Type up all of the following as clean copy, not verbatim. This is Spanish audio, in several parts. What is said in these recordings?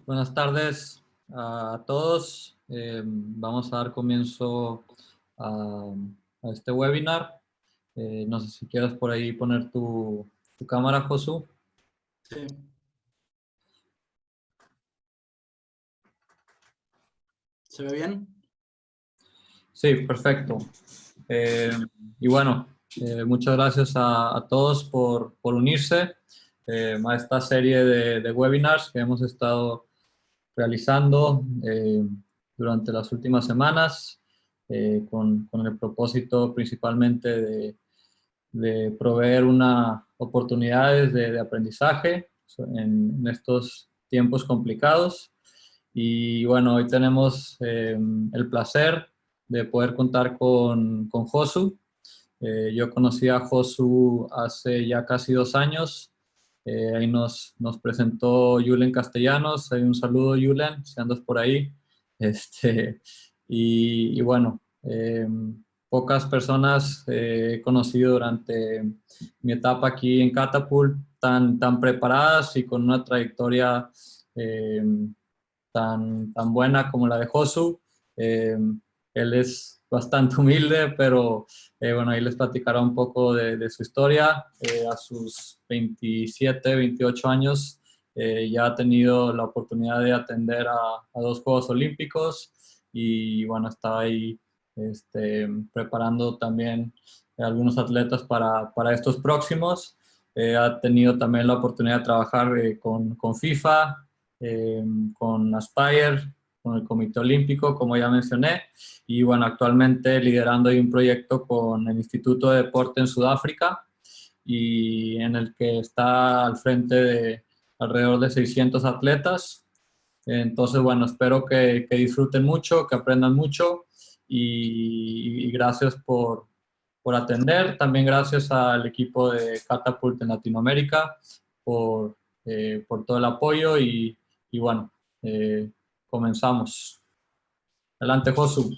Buenas tardes a todos. Vamos a dar comienzo a, a este webinar. No sé si quieres por ahí poner tu cámara, Josu. Sí. ¿Se ve bien? Sí, perfecto. Y bueno, muchas gracias a todos por unirse a esta serie de webinars que hemos estado realizando durante las últimas semanas con el propósito principalmente de proveer oportunidades de aprendizaje en estos tiempos complicados. Y bueno, hoy tenemos el placer de poder contar con Josu. Yo conocí a Josu hace ya casi 2 años. Ahí nos presentó Julen Castellanos. Un saludo, Julen, si andas por ahí. Y bueno, pocas personas he conocido durante mi etapa aquí en Catapult tan preparadas y con una trayectoria eh, tan buena como la de Josu. Él es bastante humilde, pero bueno, ahí les platicará un poco de su historia. A sus 27, 28 años ya ha tenido la oportunidad de atender a 2 Juegos Olímpicos y bueno, está ahí preparando también algunos atletas para estos próximos. Ha tenido también la oportunidad de trabajar con FIFA, eh, con Aspire, con el Comité Olímpico, como ya mencioné, y bueno, actualmente liderando ahí un proyecto con el Instituto de Deporte en Sudáfrica y en el que está al frente de alrededor de 600 atletas. Entonces, bueno, espero que disfruten mucho, que aprendan mucho y gracias por atender. También gracias al equipo de Catapult en Latinoamérica por todo el apoyo y bueno, comenzamos. Adelante, Josu.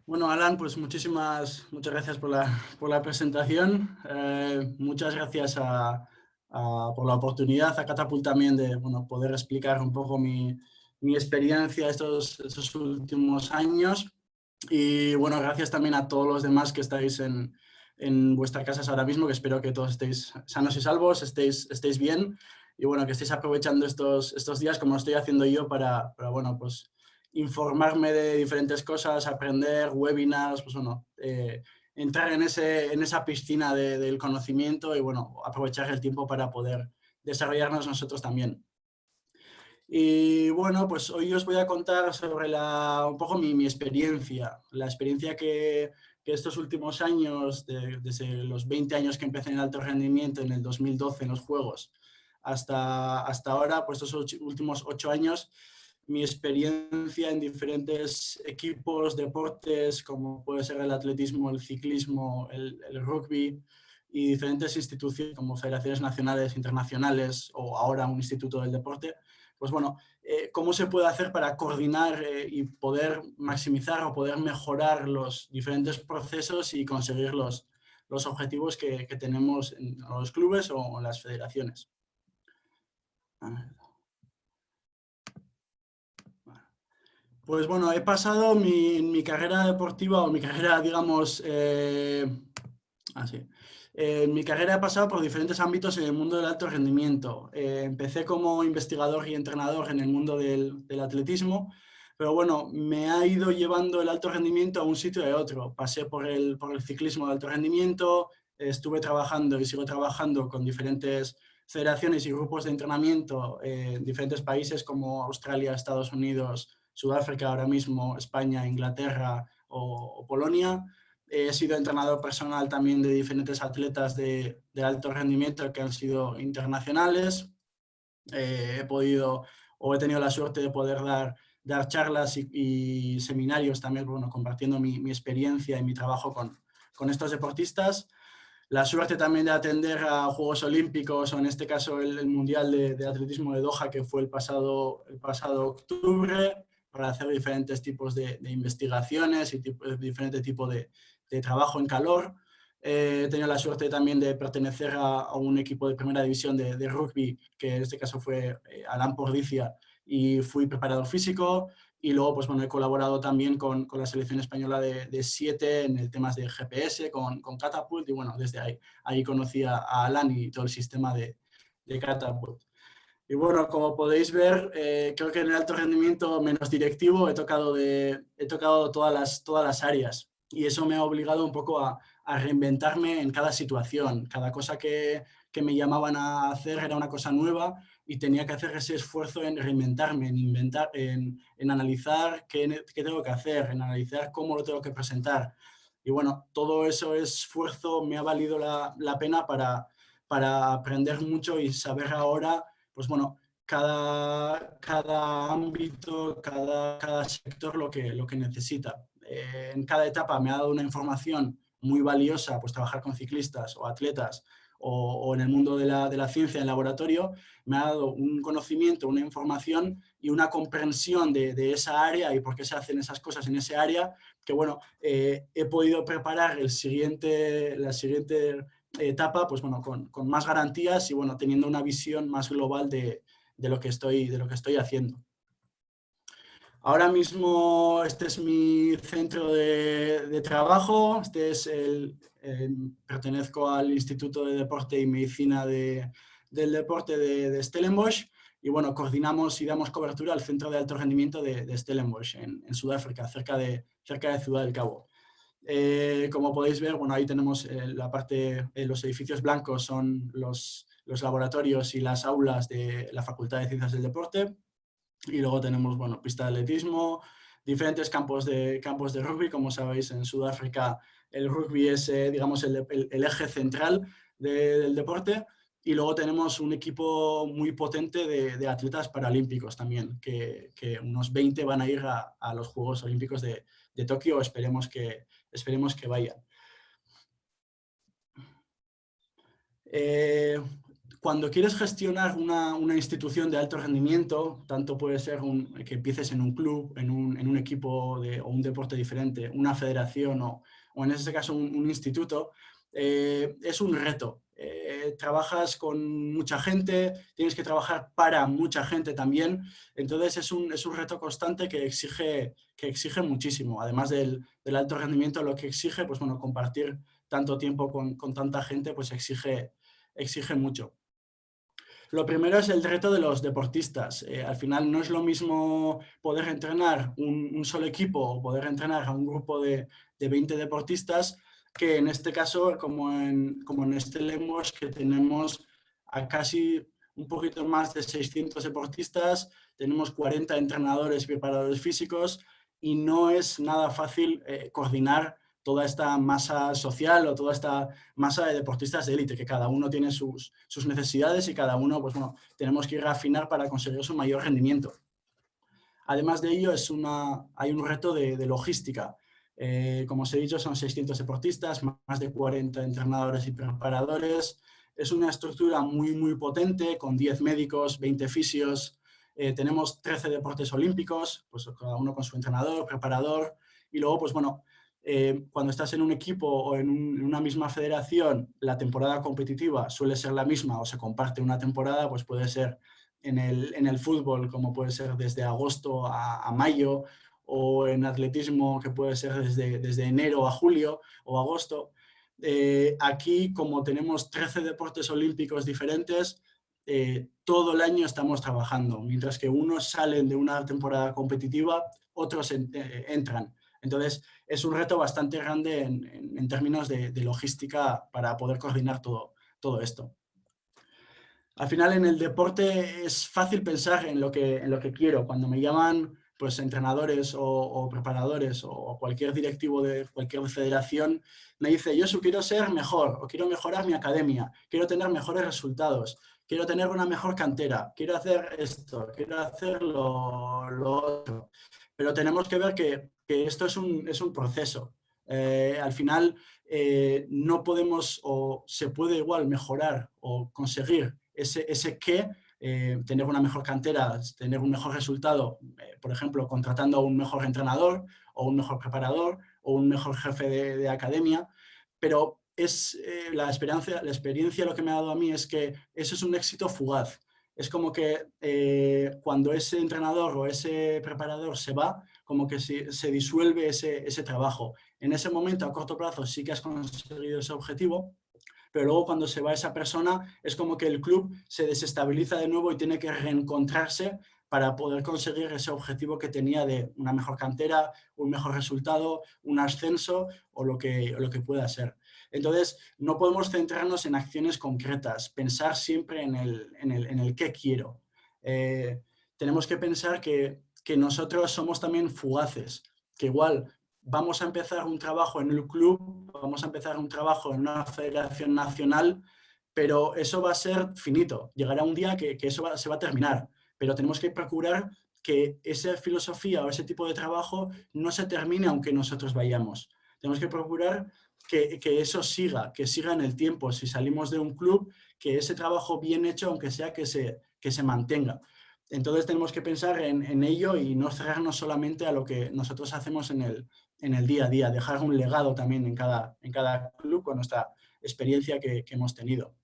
Bueno, Alan, pues muchas gracias por la presentación. Muchas gracias por la oportunidad, a Catapult también de poder explicar un poco mi experiencia estos últimos años. Y bueno, gracias también a todos los demás que estáis en vuestras casas ahora mismo, que espero que todos estéis sanos y salvos, estéis bien y bueno, que estéis aprovechando estos días como lo estoy haciendo yo para bueno, pues informarme de diferentes cosas, aprender, webinars, pues bueno, entrar en esa piscina del conocimiento y bueno, aprovechar el tiempo para poder desarrollarnos nosotros también. Y bueno, pues hoy os voy a contar sobre un poco mi experiencia, la experiencia que estos últimos años, desde los 20 años que empecé en el alto rendimiento en el 2012 en los Juegos, hasta ahora, pues estos últimos 8 años, mi experiencia en diferentes equipos, deportes, como puede ser el atletismo, el ciclismo, el rugby, y diferentes instituciones como federaciones nacionales, internacionales o ahora un instituto del deporte, pues bueno, cómo se puede hacer para coordinar y poder maximizar o poder mejorar los diferentes procesos y conseguir los objetivos que tenemos en los clubes o en las federaciones. Pues bueno, he pasado mi carrera deportiva o mi carrera, digamos, mi carrera he pasado por diferentes ámbitos en el mundo del alto rendimiento. Empecé como investigador y entrenador en el mundo del atletismo, pero bueno, me ha ido llevando el alto rendimiento a un sitio y a otro. Pasé por el ciclismo de alto rendimiento, estuve trabajando y sigo trabajando con diferentes federaciones y grupos de entrenamiento en diferentes países como Australia, Estados Unidos, Sudáfrica ahora mismo, España, Inglaterra o Polonia. He sido entrenador personal también de diferentes atletas de alto rendimiento que han sido internacionales. He podido o he tenido la suerte de poder dar charlas y seminarios también, bueno, compartiendo mi experiencia y mi trabajo con estos deportistas. La suerte también de atender a Juegos Olímpicos o en este caso el Mundial de Atletismo de Doha, que fue el pasado octubre, para hacer diferentes tipos de investigaciones y diferentes tipos de trabajo en calor. He tenido la suerte también de pertenecer a un equipo de primera división de rugby, que en este caso fue Alan Pordicia, y fui preparador físico. Y luego, pues bueno, he colaborado también con la selección española de 7 en el temas de GPS, con Catapult, y bueno, desde ahí conocí a Alan y todo el sistema de Catapult. Y bueno, como podéis ver, creo que en el alto rendimiento menos directivo he tocado todas las áreas, y eso me ha obligado un poco a reinventarme en cada situación. Cada cosa que me llamaban a hacer era una cosa nueva, y tenía que hacer ese esfuerzo en reinventarme, en analizar qué tengo que hacer, en analizar cómo lo tengo que presentar. Y bueno, todo ese esfuerzo me ha valido la pena para aprender mucho y saber ahora, pues bueno, cada ámbito, cada sector lo que necesita. En cada etapa me ha dado una información muy valiosa, pues trabajar con ciclistas o atletas, o en el mundo de la ciencia en laboratorio, me ha dado un conocimiento, una información y una comprensión de esa área y por qué se hacen esas cosas en ese área, que bueno, he podido preparar la siguiente etapa, pues bueno, con más garantías y bueno, teniendo una visión más global de lo que estoy haciendo. Ahora mismo este es mi centro de trabajo, pertenezco al Instituto de Deporte y Medicina del Deporte de Stellenbosch, y bueno, coordinamos y damos cobertura al centro de alto rendimiento de Stellenbosch en Sudáfrica, cerca de Ciudad del Cabo. Como podéis ver, bueno, ahí tenemos la parte, los edificios blancos son los laboratorios y las aulas de la Facultad de Ciencias del Deporte, y luego tenemos, bueno, pista de atletismo, diferentes campos de rugby. Como sabéis, en Sudáfrica el rugby es, digamos, el eje central del deporte, y luego tenemos un equipo muy potente de atletas paralímpicos también, que unos 20 van a ir a los Juegos Olímpicos de Tokio, esperemos que vayan. Cuando quieres gestionar una institución de alto rendimiento, tanto puede ser que empieces en un club, en un equipo o un deporte diferente, una federación o en este caso un instituto, es un reto. Trabajas con mucha gente, tienes que trabajar para mucha gente también, entonces es un reto constante que exige muchísimo. Además del alto rendimiento, lo que exige, pues bueno, compartir tanto tiempo con tanta gente, pues exige mucho. Lo primero es el reto de los deportistas. Al final no es lo mismo poder entrenar un solo equipo o poder entrenar a un grupo de 20 deportistas, que en este caso, como en Stellenbosch, que tenemos a casi un poquito más de 600 deportistas, tenemos 40 entrenadores y preparadores físicos, y no es nada fácil coordinar toda esta masa social o toda esta masa de deportistas de élite, que cada uno tiene sus necesidades y cada uno, pues bueno, tenemos que ir a afinar para conseguir su mayor rendimiento. Además de ello, hay un reto de logística. Como os he dicho, son 600 deportistas, más de 40 entrenadores y preparadores. Es una estructura muy, muy potente, con 10 médicos, 20 fisios. Tenemos 13 deportes olímpicos, pues cada uno con su entrenador, preparador. Y luego, pues bueno, cuando estás en un equipo o en una misma federación, la temporada competitiva suele ser la misma o se comparte una temporada, pues puede ser en el fútbol, como puede ser desde agosto a mayo, o en atletismo, que puede ser desde enero a julio o agosto. Aquí, como tenemos 13 deportes olímpicos diferentes, todo el año estamos trabajando. Mientras que unos salen de una temporada competitiva, otros entran. Entonces, es un reto bastante grande en términos de logística para poder coordinar todo esto. Al final, en el deporte es fácil pensar en lo que quiero. Cuando me llaman, pues, entrenadores o preparadores o cualquier directivo de cualquier federación, me dice: yo quiero ser mejor, o quiero mejorar mi academia, quiero tener mejores resultados, quiero tener una mejor cantera, quiero hacer esto, quiero hacer lo otro. Pero tenemos que ver que esto es un proceso. Al final, no podemos, o se puede igual mejorar o conseguir ese qué, tener una mejor cantera, tener un mejor resultado, por ejemplo, contratando a un mejor entrenador o un mejor preparador o un mejor jefe de academia, pero la experiencia lo que me ha dado a mí es que eso es un éxito fugaz. es como que cuando ese entrenador o ese preparador se va, como que se disuelve ese trabajo. En ese momento, a corto plazo, sí que has conseguido ese objetivo, pero luego cuando se va esa persona es como que el club se desestabiliza de nuevo y tiene que reencontrarse para poder conseguir ese objetivo que tenía de una mejor cantera, un mejor resultado, un ascenso o lo que pueda ser. Entonces, no podemos centrarnos en acciones concretas, pensar siempre en el qué quiero. Tenemos que pensar que nosotros somos también fugaces, que igual vamos a empezar un trabajo en el club, vamos a empezar un trabajo en una federación nacional, pero eso va a ser finito. Llegará un día que eso se va a terminar, pero tenemos que procurar que esa filosofía o ese tipo de trabajo no se termine aunque nosotros vayamos. Tenemos que procurar que eso siga, que siga en el tiempo. Si salimos de un club, que ese trabajo bien hecho, aunque sea que se mantenga. Entonces tenemos que pensar en ello y no cerrarnos solamente a lo que nosotros hacemos en el día a día, dejar un legado también en cada club con nuestra experiencia que hemos tenido.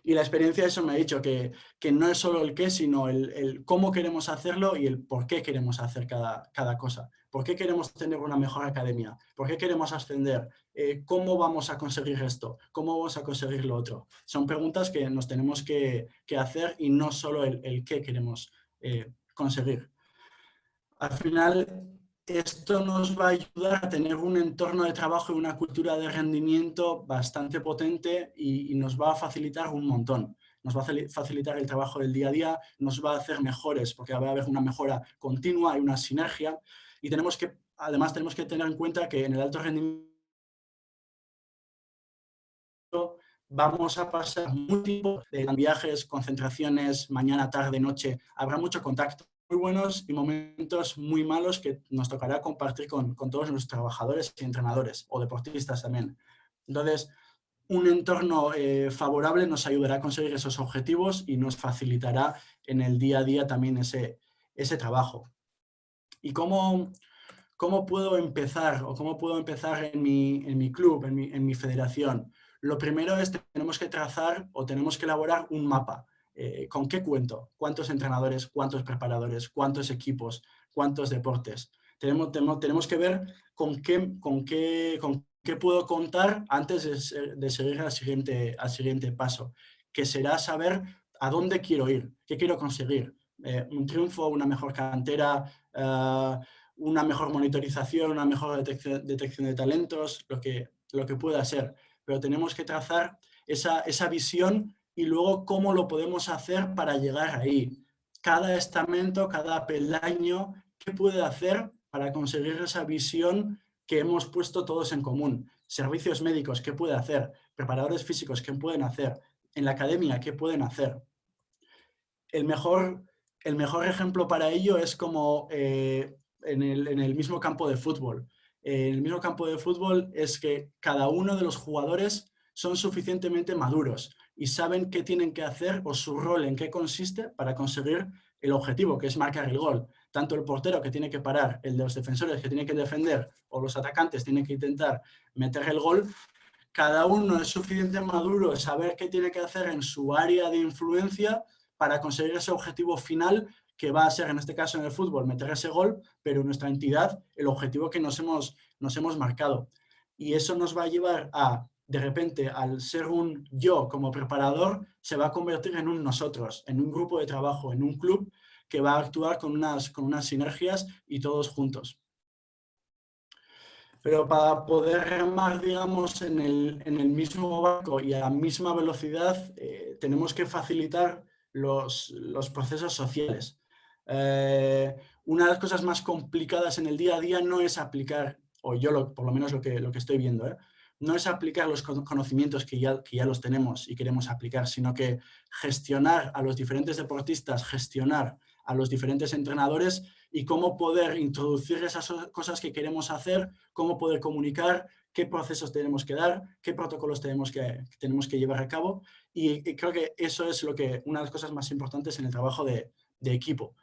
Y la experiencia, eso me ha dicho, que no es solo el qué, sino el cómo queremos hacerlo y el por qué queremos hacer cada cosa. ¿Por qué queremos tener una mejor academia? ¿Por qué queremos ascender? ¿Cómo vamos a conseguir esto? ¿Cómo vamos a conseguir lo otro? Son preguntas que nos tenemos que hacer y no solo el qué queremos conseguir. Al final, esto nos va a ayudar a tener un entorno de trabajo y una cultura de rendimiento bastante potente y nos va a facilitar un montón. Nos va a facilitar el trabajo del día a día, nos va a hacer mejores porque va a haber una mejora continua, hay una sinergia y además tenemos que tener en cuenta que en el alto rendimiento vamos a pasar mucho tiempo en viajes, concentraciones, mañana, tarde, noche, habrá mucho contacto. Muy buenos y momentos muy malos que nos tocará compartir con todos los trabajadores y entrenadores o deportistas también. Entonces, un entorno favorable nos ayudará a conseguir esos objetivos y nos facilitará en el día a día también ese trabajo. ¿Y cómo puedo empezar o cómo puedo empezar en mi club, en mi federación? Lo primero es tenemos que trazar o tenemos que elaborar un mapa. ¿Con qué cuento? ¿Cuántos entrenadores? ¿Cuántos preparadores? ¿Cuántos equipos? ¿Cuántos deportes? Tenemos que ver con qué puedo contar antes de seguir al siguiente paso, que será saber a dónde quiero ir, qué quiero conseguir. Un triunfo, una mejor cantera, una mejor monitorización, una mejor detección de talentos, lo que pueda ser. Pero tenemos que trazar esa visión y luego cómo lo podemos hacer para llegar ahí. Cada estamento, cada peldaño, ¿qué puede hacer para conseguir esa visión que hemos puesto todos en común? Servicios médicos, ¿qué puede hacer? Preparadores físicos, ¿qué pueden hacer? En la academia, ¿qué pueden hacer? El mejor ejemplo para ello es como en el mismo campo de fútbol. En el mismo campo de fútbol es que cada uno de los jugadores son suficientemente maduros y saben qué tienen que hacer o su rol en qué consiste para conseguir el objetivo, que es marcar el gol. Tanto el portero que tiene que parar, el de los defensores que tiene que defender o los atacantes tienen que intentar meter el gol. Cada uno es suficientemente maduro saber qué tiene que hacer en su área de influencia para conseguir ese objetivo final que va a ser, en este caso en el fútbol, meter ese gol, pero en nuestra entidad, el objetivo que nos hemos marcado. Y eso nos va a llevar a, de repente, al ser un yo como preparador, se va a convertir en un nosotros, en un grupo de trabajo, en un club que va a actuar con unas sinergias y todos juntos. Pero para poder remar, digamos, en el mismo barco y a la misma velocidad, tenemos que facilitar los procesos sociales. Una de las cosas más complicadas en el día a día no es aplicar, o yo por lo menos lo que estoy viendo, no es aplicar los conocimientos que ya los tenemos y queremos aplicar, sino que gestionar a los diferentes deportistas, gestionar a los diferentes entrenadores y cómo poder introducir esas cosas que queremos hacer, cómo poder comunicar, qué procesos tenemos que dar, qué protocolos tenemos que llevar a cabo. Y creo que eso es una de las cosas más importantes en el trabajo de equipo.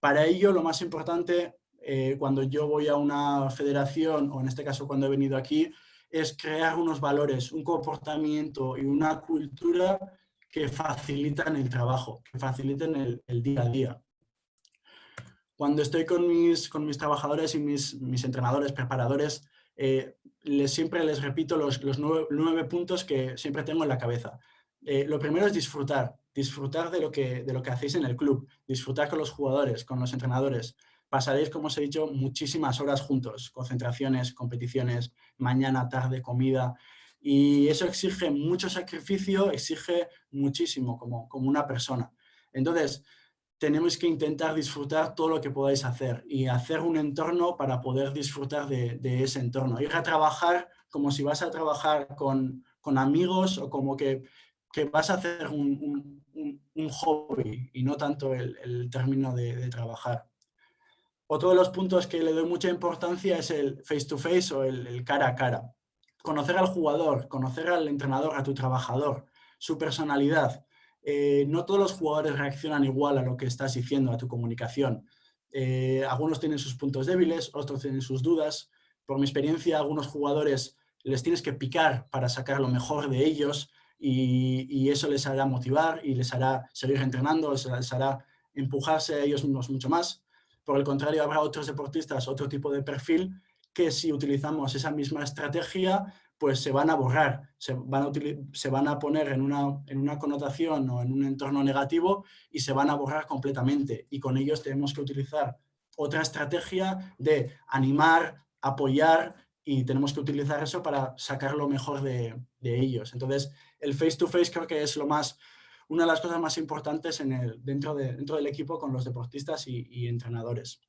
Para ello, lo más importante, cuando yo voy a una federación, o en este caso cuando he venido aquí, es crear unos valores, un comportamiento y una cultura que facilitan el trabajo, que faciliten el día a día. Cuando estoy con mis trabajadores y mis entrenadores, preparadores, siempre les repito los 9 puntos que siempre tengo en la cabeza. Lo primero es disfrutar de lo que hacéis en el club, disfrutar con los jugadores, con los entrenadores. Pasaréis, como os he dicho, muchísimas horas juntos, concentraciones, competiciones, mañana, tarde, comida, y eso exige mucho sacrificio, exige muchísimo como una persona. Entonces, tenemos que intentar disfrutar todo lo que podáis hacer y hacer un entorno para poder disfrutar de ese entorno. Ir a trabajar como si vas a trabajar con amigos o como que vas a hacer un hobby y no tanto el término de trabajar. Otro de los puntos que le doy mucha importancia es el face to face o el cara a cara. Conocer al jugador, conocer al entrenador, a tu trabajador, su personalidad. No todos los jugadores reaccionan igual a lo que estás diciendo, a tu comunicación. Algunos tienen sus puntos débiles, otros tienen sus dudas. Por mi experiencia, a algunos jugadores les tienes que picar para sacar lo mejor de ellos y eso les hará motivar y les hará seguir entrenando, les hará empujarse a ellos mismos mucho más. Por el contrario, habrá otros deportistas, otro tipo de perfil, que si utilizamos esa misma estrategia, pues se van a borrar, se van a poner en una connotación o en un entorno negativo y se van a borrar completamente. Y con ellos tenemos que utilizar otra estrategia de animar, apoyar, y tenemos que utilizar eso para sacar lo mejor de ellos. Entonces, el face-to-face creo que es una de las cosas más importantes dentro del equipo con los deportistas y entrenadores.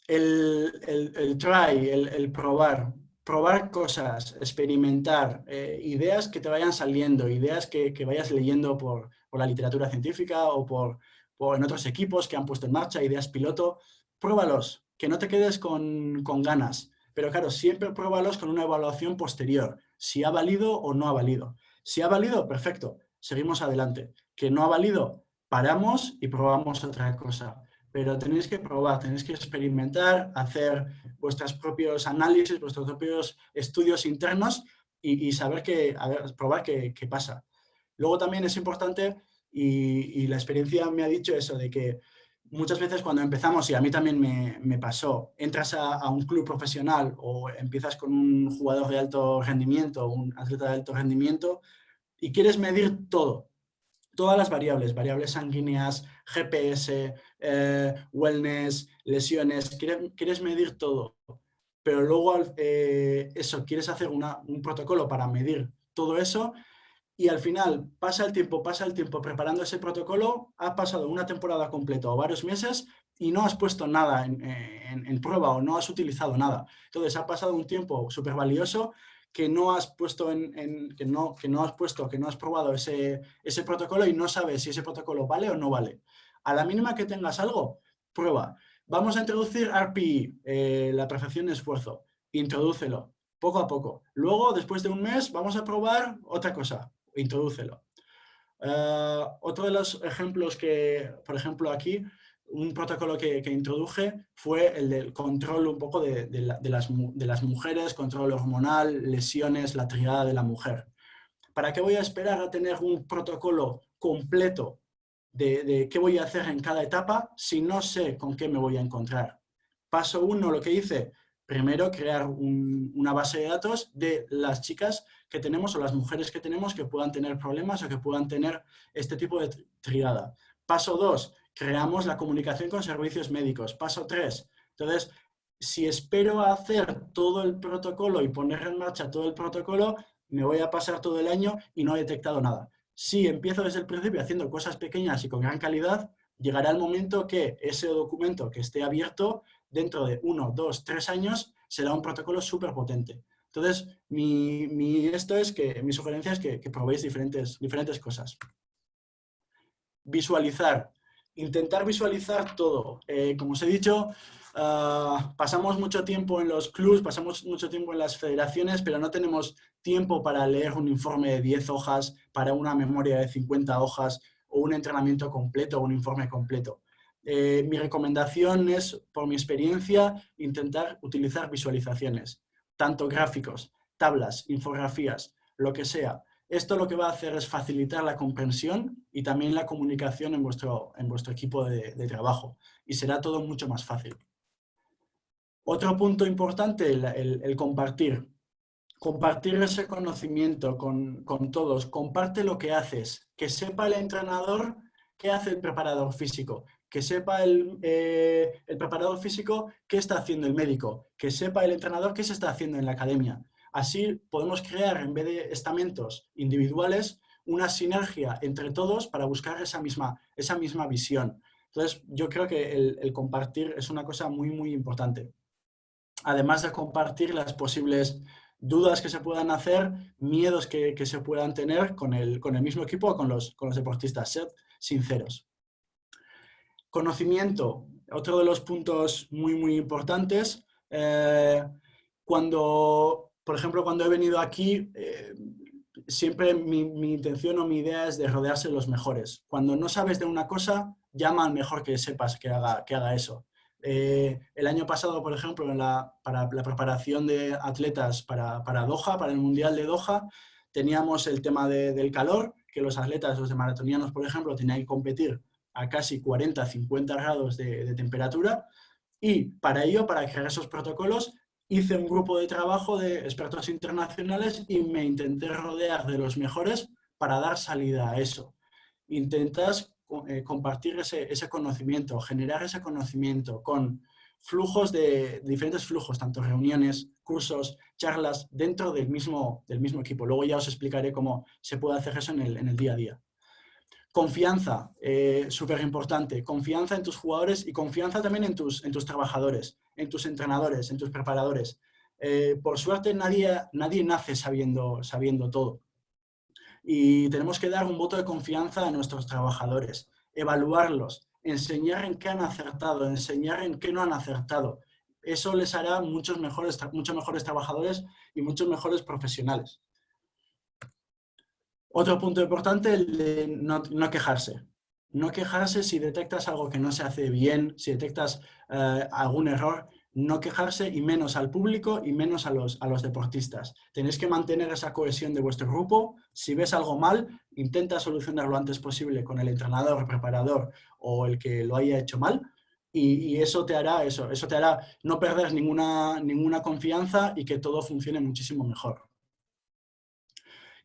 El try, el probar cosas, experimentar, ideas que te vayan saliendo, ideas que vayas leyendo por la literatura científica o en otros equipos que han puesto en marcha, ideas piloto, pruébalos, que no te quedes con ganas. Pero claro, siempre pruébalos con una evaluación posterior, si ha valido o no ha valido. Si ha valido, perfecto, seguimos adelante. Que no ha valido, paramos y probamos otra cosa. Pero tenéis que probar, tenéis que experimentar, hacer vuestros propios análisis, vuestros propios estudios internos y saber probar qué pasa. Luego también es importante, y la experiencia me ha dicho eso, de que muchas veces cuando empezamos, y a mí también me pasó, entras a un club profesional o empiezas con un jugador de alto rendimiento, un atleta de alto rendimiento, y quieres medir todo. Todas las variables sanguíneas, GPS, wellness, lesiones, quieres medir todo. Pero luego quieres hacer un protocolo para medir todo eso y al final pasa el tiempo preparando ese protocolo, ha pasado una temporada completa o varios meses y no has puesto nada en prueba o no has utilizado nada. Entonces ha pasado un tiempo súper valioso que no has probado ese protocolo y no sabes si ese protocolo vale o no vale. A la mínima que tengas algo, prueba. Vamos a introducir RPE, la perfección de esfuerzo. Introdúcelo, poco a poco. Luego, después de un mes, vamos a probar otra cosa. Introdúcelo. Otro de los ejemplos por ejemplo, aquí, un protocolo que introduje fue el del control un poco de las mujeres, control hormonal, lesiones, la triada de la mujer. ¿Para qué voy a esperar a tener un protocolo completo de qué voy a hacer en cada etapa si no sé con qué me voy a encontrar? Paso 1, lo que hice, primero crear una base de datos de las chicas que tenemos o las mujeres que tenemos que puedan tener problemas o que puedan tener este tipo de triada. Paso 2, creamos la comunicación con servicios médicos. Paso 3, entonces, si espero a hacer todo el protocolo y poner en marcha todo el protocolo, me voy a pasar todo el año y no he detectado nada. Si empiezo desde el principio haciendo cosas pequeñas y con gran calidad, llegará el momento que ese documento que esté abierto dentro de 1, 2, 3 años será un protocolo súper potente. Entonces, mi sugerencia es que probéis diferentes cosas. Visualizar. Intentar visualizar todo. Como os he dicho, pasamos mucho tiempo en los clubs, pasamos mucho tiempo en las federaciones, pero no tenemos tiempo para leer un informe de 10 hojas, para una memoria de 50 hojas o un entrenamiento completo o un informe completo. Mi recomendación es, por mi experiencia, intentar utilizar visualizaciones, tanto gráficos, tablas, infografías, lo que sea. Esto lo que va a hacer es facilitar la comprensión y también la comunicación en vuestro equipo de trabajo, y será todo mucho más fácil. Otro punto importante, el compartir. Compartir ese conocimiento con todos. Comparte lo que haces. Que sepa el entrenador qué hace el preparador físico. Que sepa el preparador físico qué está haciendo el médico. Que sepa el entrenador qué se está haciendo en la academia. Así podemos crear, en vez de estamentos individuales, una sinergia entre todos para buscar esa misma visión. Entonces, yo creo que el compartir es una cosa muy, muy importante. Además de compartir las posibles dudas que se puedan hacer, miedos que se puedan tener con el mismo equipo o con los deportistas. Sed sinceros. Conocimiento, otro de los puntos muy, muy importantes. Por ejemplo, cuando he venido aquí, siempre mi intención o mi idea es de rodearse de los mejores. Cuando no sabes de una cosa, llama al mejor que sepas que haga eso. El año pasado, por ejemplo, para la preparación de atletas para Doha, para el Mundial de Doha, teníamos el tema del calor, que los atletas, los de maratonianos, por ejemplo, tenían que competir a casi 40-50 grados de temperatura, y para ello, para crear esos protocolos, hice un grupo de trabajo de expertos internacionales y me intenté rodear de los mejores para dar salida a eso. Intentas compartir ese conocimiento, generar ese conocimiento con diferentes flujos, tanto reuniones, cursos, charlas, dentro del mismo equipo. Luego ya os explicaré cómo se puede hacer eso en el día a día. Confianza, súper importante. Confianza en tus jugadores y confianza también en tus trabajadores, en tus entrenadores, en tus preparadores. Por suerte nadie nace sabiendo todo. Y tenemos que dar un voto de confianza a nuestros trabajadores, evaluarlos, enseñar en qué han acertado, enseñar en qué no han acertado. Eso les hará muchos mejores trabajadores y muchos mejores profesionales. Otro punto importante, el de no quejarse. No quejarse si detectas algo que no se hace bien, si detectas algún error, no quejarse, y menos al público y menos a los deportistas. Tenéis que mantener esa cohesión de vuestro grupo. Si ves algo mal, intenta solucionarlo lo antes posible con el entrenador, el preparador o el que lo haya hecho mal, y eso te hará no perder ninguna confianza y que todo funcione muchísimo mejor.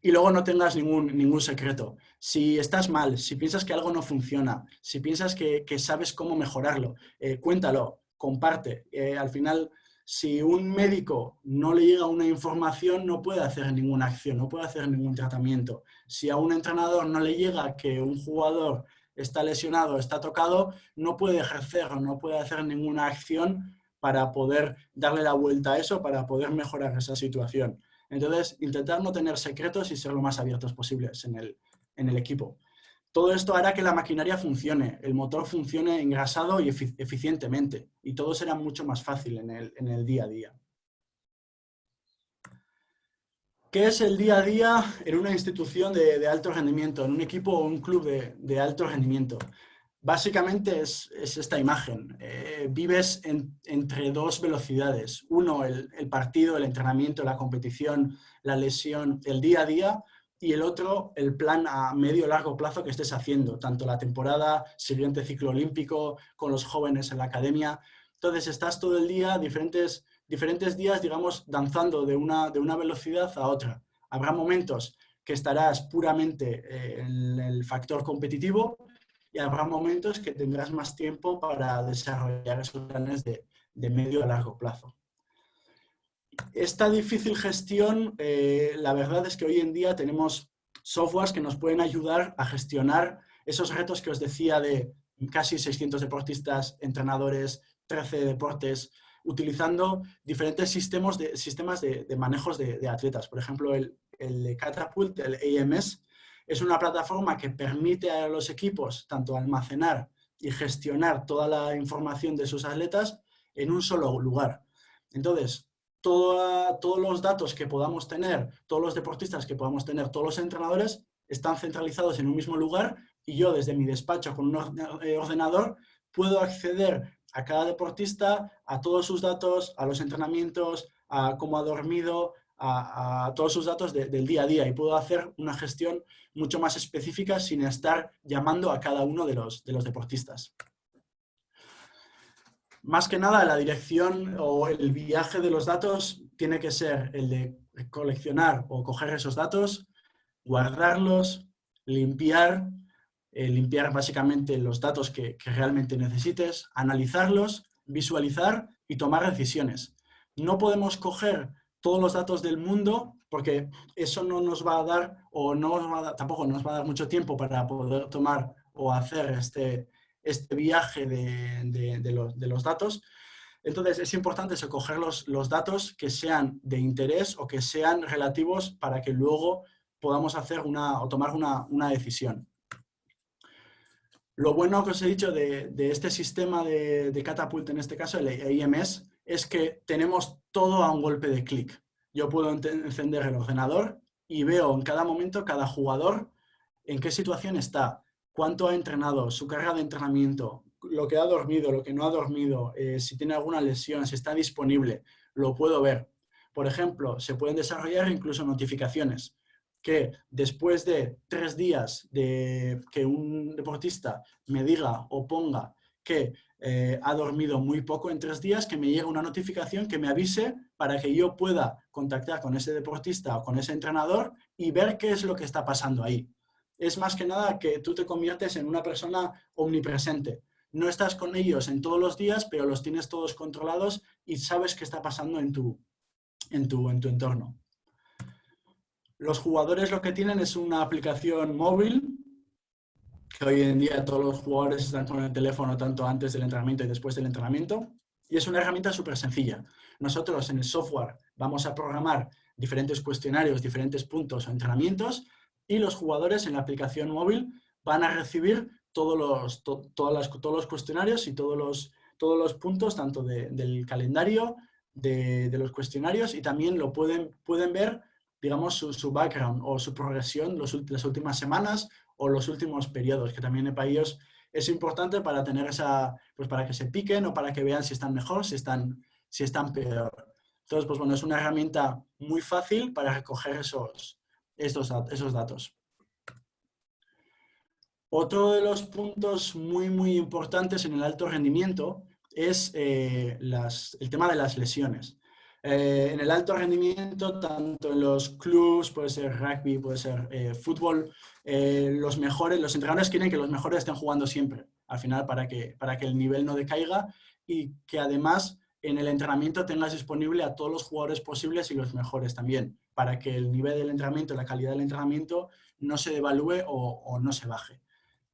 Y luego no tengas ningún secreto. Si estás mal, si piensas que algo no funciona, si piensas que sabes cómo mejorarlo, cuéntalo, comparte. Al final, si un médico no le llega una información, no puede hacer ninguna acción, no puede hacer ningún tratamiento. Si a un entrenador no le llega que un jugador está lesionado, está tocado, no puede ejercer o no puede hacer ninguna acción para poder darle la vuelta a eso, para poder mejorar esa situación. Entonces, intentar no tener secretos y ser lo más abiertos posibles en el equipo. Todo esto hará que la maquinaria funcione, el motor funcione engrasado y eficientemente, y todo será mucho más fácil en el día a día. ¿Qué es el día a día en una institución de alto rendimiento, en un equipo o un club de alto rendimiento? Básicamente es esta imagen. Vives entre dos velocidades. Uno, el partido, el entrenamiento, la competición, la lesión, el día a día. Y el otro, el plan a medio o largo plazo que estés haciendo. Tanto la temporada, siguiente ciclo olímpico, con los jóvenes en la academia. Entonces estás todo el día, diferentes días, digamos, danzando de una velocidad a otra. Habrá momentos que estarás puramente en el factor competitivo, y habrá momentos que tendrás más tiempo para desarrollar esos planes de medio a largo plazo. Esta difícil gestión, la verdad es que hoy en día tenemos softwares que nos pueden ayudar a gestionar esos retos que os decía de casi 600 deportistas, entrenadores, 13 deportes, utilizando diferentes sistemas de manejos de atletas. Por ejemplo, el de Catapult, el AMS, es una plataforma que permite a los equipos tanto almacenar y gestionar toda la información de sus atletas en un solo lugar. Entonces, todos los datos que podamos tener, todos los deportistas que podamos tener, todos los entrenadores, están centralizados en un mismo lugar, y yo desde mi despacho con un ordenador puedo acceder a cada deportista, a todos sus datos, a los entrenamientos, a cómo ha dormido, a todos sus datos del día a día y puedo hacer una gestión mucho más específica sin estar llamando a cada uno de los deportistas. Más que nada, la dirección o el viaje de los datos tiene que ser el de coleccionar o coger esos datos, guardarlos, limpiar básicamente los datos que realmente necesites, analizarlos, visualizar y tomar decisiones. No podemos coger todos los datos del mundo porque eso no nos va a dar, o tampoco nos va a dar mucho tiempo para poder tomar o hacer este viaje de los datos. Entonces es importante coger los datos que sean de interés o que sean relativos para que luego podamos hacer o tomar una decisión. Lo bueno que os he dicho de este sistema de Catapult, en este caso el AMS, es que tenemos todo a un golpe de clic. Yo puedo encender el ordenador y veo en cada momento cada jugador en qué situación está, cuánto ha entrenado, su carga de entrenamiento, lo que ha dormido, lo que no ha dormido, si tiene alguna lesión, si está disponible, lo puedo ver. Por ejemplo, se pueden desarrollar incluso notificaciones que después de 3 días de que un deportista me diga o ponga que ha dormido muy poco en 3 días, que me llegue una notificación que me avise para que yo pueda contactar con ese deportista o con ese entrenador y ver qué es lo que está pasando ahí. Es más que nada que tú te conviertes en una persona omnipresente. No estás con ellos en todos los días, pero los tienes todos controlados y sabes qué está pasando en tu entorno. Los jugadores lo que tienen es una aplicación móvil, que hoy en día todos los jugadores están con el teléfono tanto antes del entrenamiento y después del entrenamiento, y es una herramienta súper sencilla. Nosotros en el software vamos a programar diferentes cuestionarios, diferentes puntos o entrenamientos, y los jugadores en la aplicación móvil van a recibir todos los cuestionarios y todos los puntos, tanto del calendario, de los cuestionarios, y también lo pueden ver, digamos, su background o su progresión las últimas semanas o los últimos periodos, que también para ellos es importante para tener pues para que se piquen o para que vean si están mejor, si están peor. Entonces, pues bueno, es una herramienta muy fácil para recoger esos datos. Otro de los puntos muy, muy importantes en el alto rendimiento es el tema de las lesiones. En el alto rendimiento, tanto en los clubs, puede ser rugby, puede ser fútbol, los entrenadores quieren que los mejores estén jugando siempre, al final, para que el nivel no decaiga y que además en el entrenamiento tengas disponible a todos los jugadores posibles y los mejores también, para que el nivel del entrenamiento, la calidad del entrenamiento no se devalúe o no se baje.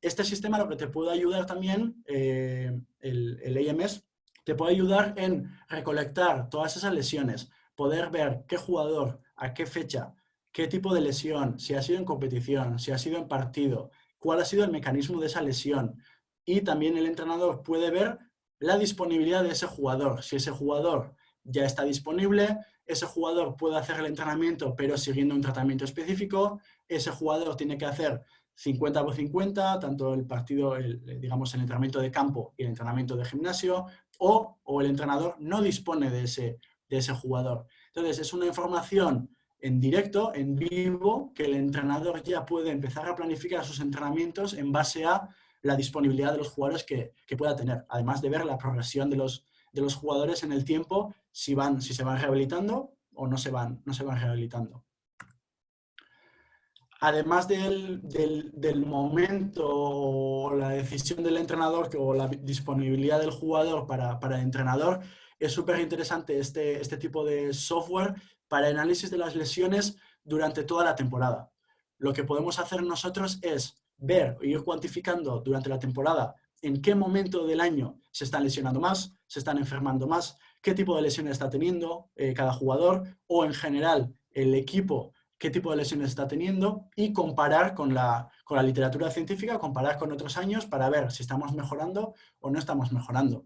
Este sistema lo que te puede ayudar también, el AMS, te puede ayudar en recolectar todas esas lesiones, poder ver qué jugador, a qué fecha, qué tipo de lesión, si ha sido en competición, si ha sido en partido, cuál ha sido el mecanismo de esa lesión. Y también el entrenador puede ver la disponibilidad de ese jugador. Si ese jugador ya está disponible, ese jugador puede hacer el entrenamiento pero siguiendo un tratamiento específico, ese jugador tiene que hacer 50 por 50, tanto el partido, digamos, el entrenamiento de campo y el entrenamiento de gimnasio, o el entrenador no dispone de ese jugador. Entonces, es una información en directo, en vivo, que el entrenador ya puede empezar a planificar sus entrenamientos en base a la disponibilidad de los jugadores que pueda tener, además de ver la progresión de los jugadores en el tiempo, si se van rehabilitando o no se van rehabilitando. Además del momento o la decisión del entrenador o la disponibilidad del jugador para el entrenador, es súper interesante este tipo de software para análisis de las lesiones durante toda la temporada. Lo que podemos hacer nosotros es ver o ir cuantificando durante la temporada en qué momento del año se están lesionando más, se están enfermando más, qué tipo de lesiones está teniendo cada jugador o en general el equipo, qué tipo de lesiones está teniendo y comparar con la literatura científica, comparar con otros años para ver si estamos mejorando o no estamos mejorando.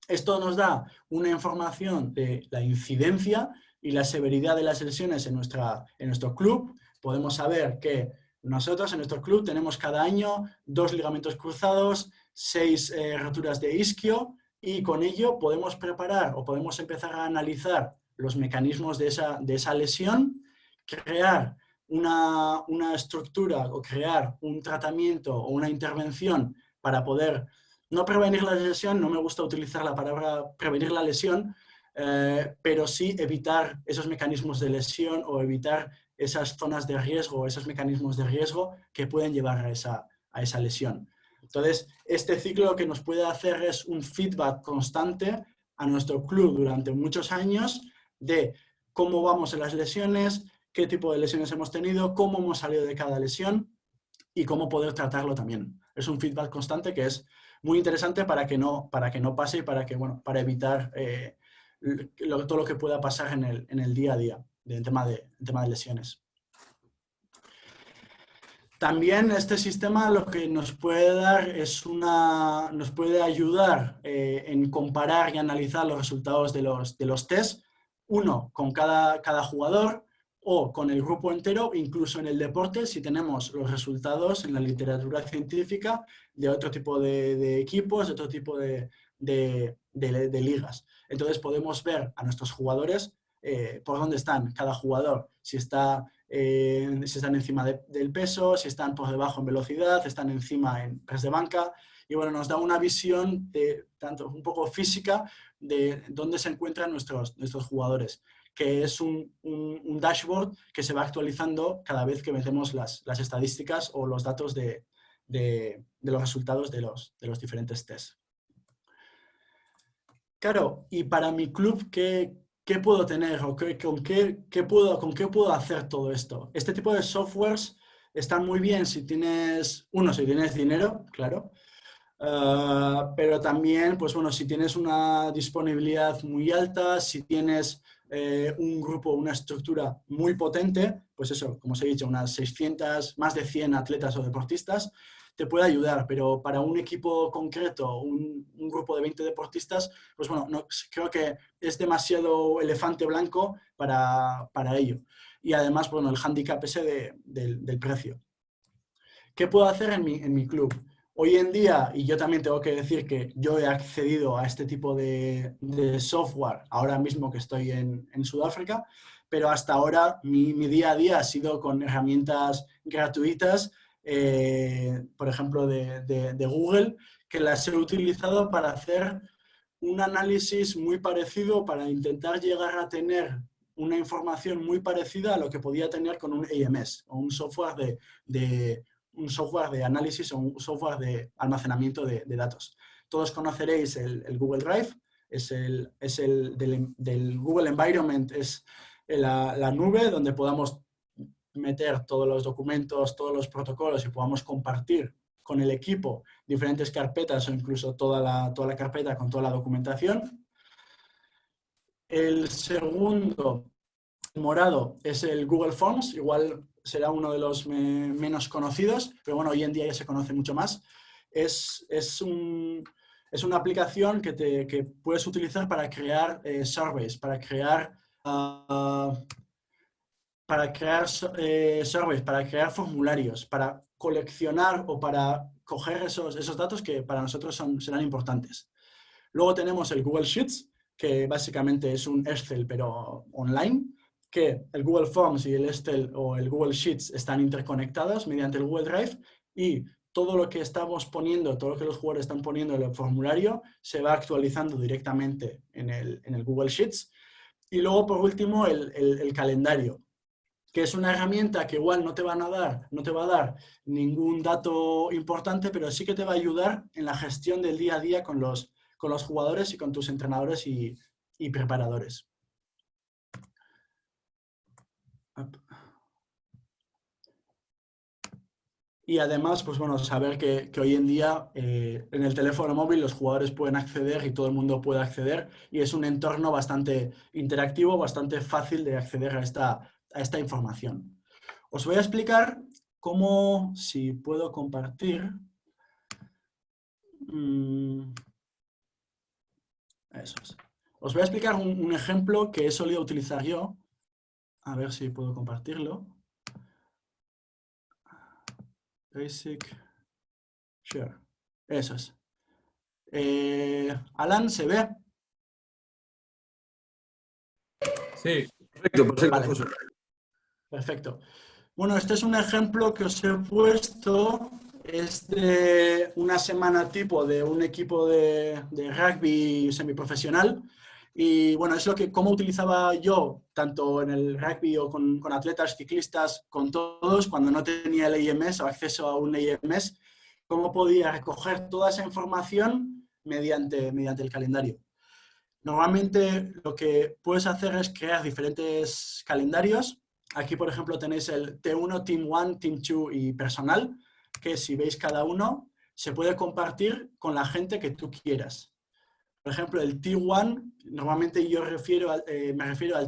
Esto nos da una información de la incidencia y la severidad de las lesiones en nuestro club. Podemos saber que nosotros en nuestro club tenemos cada año 2 ligamentos cruzados, 6 roturas de isquio y con ello podemos preparar o podemos empezar a analizar los mecanismos de esa lesión, crear una estructura o crear un tratamiento o una intervención para poder no prevenir la lesión, no me gusta utilizar la palabra prevenir la lesión, pero sí evitar esos mecanismos de lesión o evitar esas zonas de riesgo o esos mecanismos de riesgo que pueden llevar a esa lesión. Entonces, este ciclo lo que nos puede hacer es un feedback constante a nuestro club durante muchos años de cómo vamos en las lesiones, qué tipo de lesiones hemos tenido, cómo hemos salido de cada lesión y cómo poder tratarlo también. Es un feedback constante que es muy interesante para que no pase y para evitar todo lo que pueda pasar en el día a día en tema de lesiones. También este sistema lo que nos puede dar es nos puede ayudar en comparar y analizar los resultados de los test, uno con cada jugador o con el grupo entero, incluso en el deporte, si tenemos los resultados en la literatura científica de otro tipo de equipos, de otro tipo de ligas. Entonces podemos ver a nuestros jugadores por dónde están cada jugador, si están encima del peso, si están por debajo en velocidad, están encima en press de banca, y bueno, nos da una visión tanto un poco física de dónde se encuentran nuestros jugadores, que es un dashboard que se va actualizando cada vez que metemos las estadísticas o los datos de los resultados de los diferentes tests. Claro, y para mi club, ¿qué puedo tener o con qué puedo hacer todo esto? Este tipo de softwares están muy bien si tienes dinero, claro, pero también, pues bueno, si tienes una disponibilidad muy alta, si tienes un grupo, una estructura muy potente, pues eso, como os he dicho, unas 600, más de 100 atletas o deportistas, te puede ayudar, pero para un equipo concreto, un grupo de 20 deportistas, pues bueno, no, creo que es demasiado elefante blanco para ello. Y además, bueno, el hándicap ese del precio. ¿Qué puedo hacer en mi club? Hoy en día, y yo también tengo que decir que yo he accedido a este tipo de software ahora mismo que estoy en Sudáfrica, pero hasta ahora mi día a día ha sido con herramientas gratuitas, por ejemplo de Google, que las he utilizado para hacer un análisis muy parecido, para intentar llegar a tener una información muy parecida a lo que podía tener con un AMS o un software un software de análisis o un software de almacenamiento de datos. Todos conoceréis el Google Drive, es el del Google Environment, es la nube donde podamos meter todos los documentos, todos los protocolos y podamos compartir con el equipo diferentes carpetas o incluso toda la carpeta con toda la documentación. El segundo, morado, es el Google Forms, igual será uno de los menos conocidos, pero bueno, hoy en día ya se conoce mucho más. Es una aplicación que puedes utilizar para crear surveys, para crear surveys, para crear formularios, para coleccionar o para coger esos datos que para nosotros serán importantes. Luego tenemos el Google Sheets, que básicamente es un Excel pero online, que el Google Forms y el Excel o el Google Sheets están interconectados mediante el Google Drive y todo lo que estamos poniendo, todo lo que los jugadores están poniendo en el formulario se va actualizando directamente en el Google Sheets. Y luego, por último, el calendario, que es una herramienta que igual no te va a dar ningún dato importante, pero sí que te va a ayudar en la gestión del día a día con los jugadores y con tus entrenadores y preparadores. Y además, pues bueno, saber que hoy en día en el teléfono móvil los jugadores pueden acceder y todo el mundo puede acceder y es un entorno bastante interactivo, bastante fácil de acceder a esta información. Os voy a explicar cómo, si puedo compartir. Eso es. Os voy a explicar un ejemplo que he solido utilizar yo. A ver si puedo compartirlo. Basic Share. Eso es. Alan, ¿se ve? Sí. Perfecto, perfecto, Vale. José. Perfecto. Bueno, este es un ejemplo que os he puesto. Es de una semana tipo de un equipo de rugby semiprofesional. Y bueno, es cómo utilizaba yo, tanto en el rugby o con atletas, ciclistas, con todos, cuando no tenía el IMS o acceso a un IMS, cómo podía recoger toda esa información mediante el calendario. Normalmente lo que puedes hacer es crear diferentes calendarios. Aquí, por ejemplo, tenéis el T1, Team 1, Team 2 y personal, que si veis cada uno, se puede compartir con la gente que tú quieras. Por ejemplo, el T1, normalmente yo me refiero al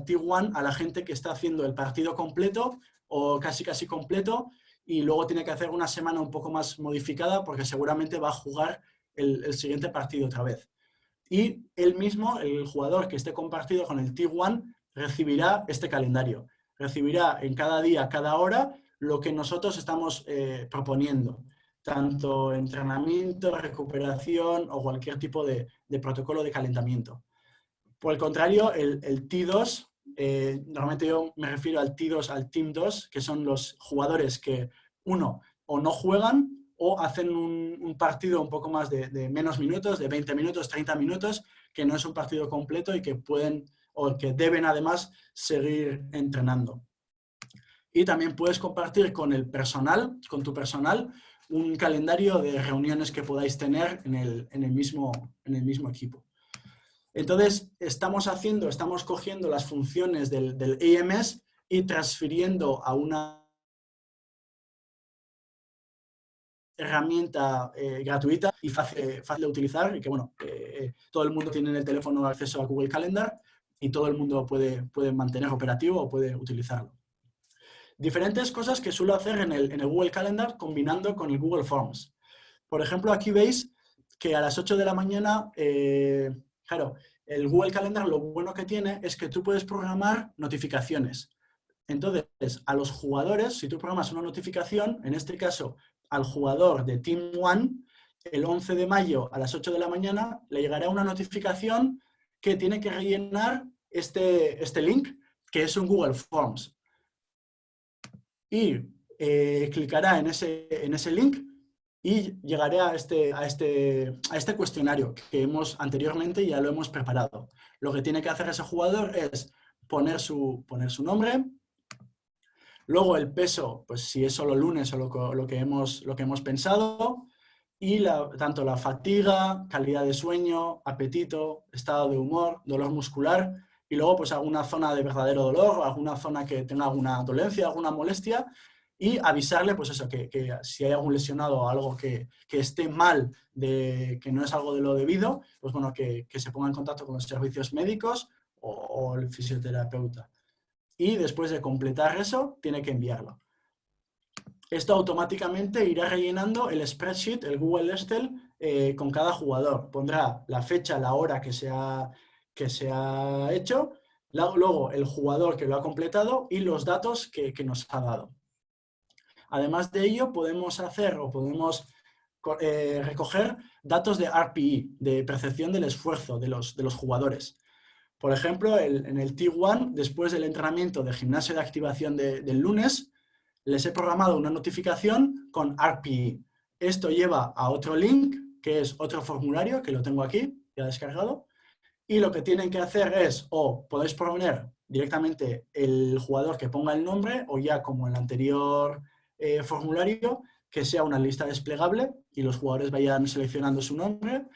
T1 a la gente que está haciendo el partido completo o casi completo y luego tiene que hacer una semana un poco más modificada porque seguramente va a jugar el siguiente partido otra vez. Y él mismo, el jugador que esté compartido con el T1, recibirá este calendario. Recibirá en cada día, cada hora, lo que nosotros estamos proponiendo, tanto entrenamiento, recuperación o cualquier tipo de protocolo de calentamiento. Por el contrario, el T2, normalmente yo me refiero al T2, al Team 2, que son los jugadores que, uno, o no juegan o hacen un partido un poco más de menos minutos, de 20 minutos, 30 minutos, que no es un partido completo y que pueden o que deben además seguir entrenando. Y también puedes compartir con el personal, con tu personal, un calendario de reuniones que podáis tener en el mismo equipo. Entonces, estamos cogiendo las funciones del IMS y transfiriendo a una herramienta gratuita y fácil de utilizar y que, bueno, todo el mundo tiene en el teléfono acceso a Google Calendar y todo el mundo puede mantener operativo o puede utilizarlo. Diferentes cosas que suelo hacer en el Google Calendar combinando con el Google Forms. Por ejemplo, aquí veis que a las 8 de la mañana, claro, el Google Calendar lo bueno que tiene es que tú puedes programar notificaciones. Entonces, a los jugadores, si tú programas una notificación, en este caso al jugador de Team 1, el 11 de mayo a las 8 de la mañana le llegará una notificación que tiene que rellenar este link, que es un Google Forms. Y clicará en ese link y llegaré a este cuestionario que anteriormente ya lo hemos preparado. Lo que tiene que hacer ese jugador es poner su nombre, luego el peso, pues si es solo lunes o lo que hemos pensado, y tanto la fatiga, calidad de sueño, apetito, estado de humor, dolor muscular, y luego pues alguna zona de verdadero dolor o alguna zona que tenga alguna dolencia, alguna molestia, y avisarle pues eso, que si hay algún lesionado o algo que esté mal, que no es algo de lo debido, pues bueno, que se ponga en contacto con los servicios médicos o el fisioterapeuta. Y después de completar eso, tiene que enviarlo. Esto automáticamente irá rellenando el spreadsheet, el Google Excel, con cada jugador. Pondrá la fecha, la hora que se ha hecho, luego el jugador que lo ha completado y los datos que nos ha dado. Además de ello, podemos recoger datos de RPE, de percepción del esfuerzo de los jugadores. Por ejemplo, en el T1, después del entrenamiento de gimnasio de activación del lunes, les he programado una notificación con RPE. Esto lleva a otro link, que es otro formulario, que lo tengo aquí, ya descargado, y lo que tienen que hacer es, o podéis poner directamente el jugador que ponga el nombre, o ya como en el anterior formulario, que sea una lista desplegable y los jugadores vayan seleccionando su nombre,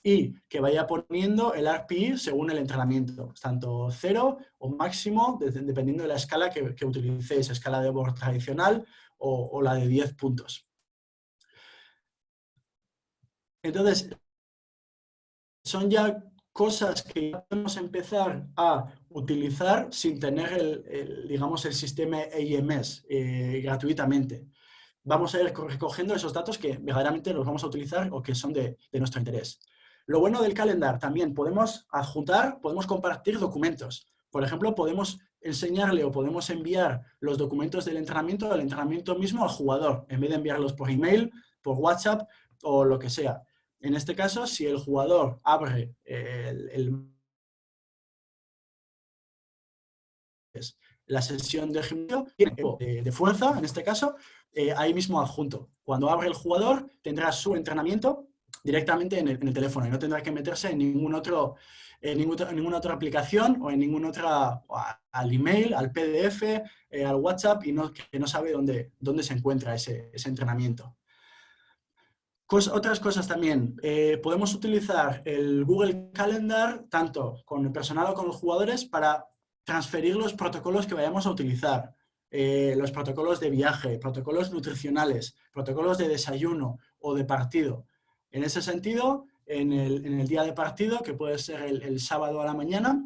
y que vaya poniendo el RPE según el entrenamiento, tanto 0 o máximo, dependiendo de la escala que utilicéis, escala de Borg tradicional o la de 10 puntos. Entonces, son ya cosas que podemos empezar a utilizar sin tener digamos, el sistema IMS gratuitamente. Vamos a ir recogiendo esos datos que verdaderamente los vamos a utilizar o que son de nuestro interés. Lo bueno del calendar, también podemos adjuntar, podemos compartir documentos. Por ejemplo, podemos enseñarle o podemos enviar los documentos del entrenamiento mismo al jugador, en vez de enviarlos por email, por WhatsApp o lo que sea. En este caso, si el jugador abre el la sesión de gimnasio, de fuerza, en este caso, ahí mismo adjunto. Cuando abre el jugador, tendrá su entrenamiento directamente en el teléfono y no tendrá que meterse en ninguna otra aplicación o en ninguna otra, al email, al PDF, al WhatsApp, y que no sabe dónde se encuentra ese entrenamiento. Otras cosas también, podemos utilizar el Google Calendar tanto con el personal o con los jugadores para transferir los protocolos que vayamos a utilizar. Los protocolos de viaje, protocolos nutricionales, protocolos de desayuno o de partido. En ese sentido, en el día de partido, que puede ser el sábado a la mañana,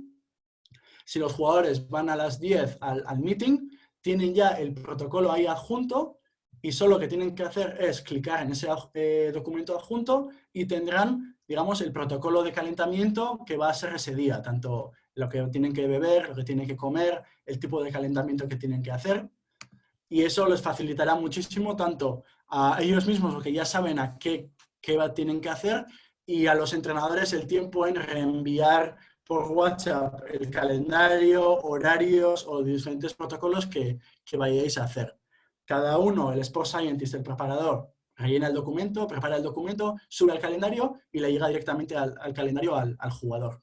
si los jugadores van a las 10 al meeting, tienen ya el protocolo ahí adjunto y solo lo que tienen que hacer es clicar en ese documento adjunto y tendrán, digamos, el protocolo de calentamiento que va a ser ese día, tanto lo que tienen que beber, lo que tienen que comer, el tipo de calentamiento que tienen que hacer. Y eso les facilitará muchísimo tanto a ellos mismos, porque ya saben a qué tienen que hacer, y a los entrenadores el tiempo en reenviar por WhatsApp el calendario, horarios o diferentes protocolos que vayáis a hacer. Cada uno, el Sport Scientist, el preparador, rellena el documento, prepara el documento, sube al calendario y le llega directamente al calendario al jugador.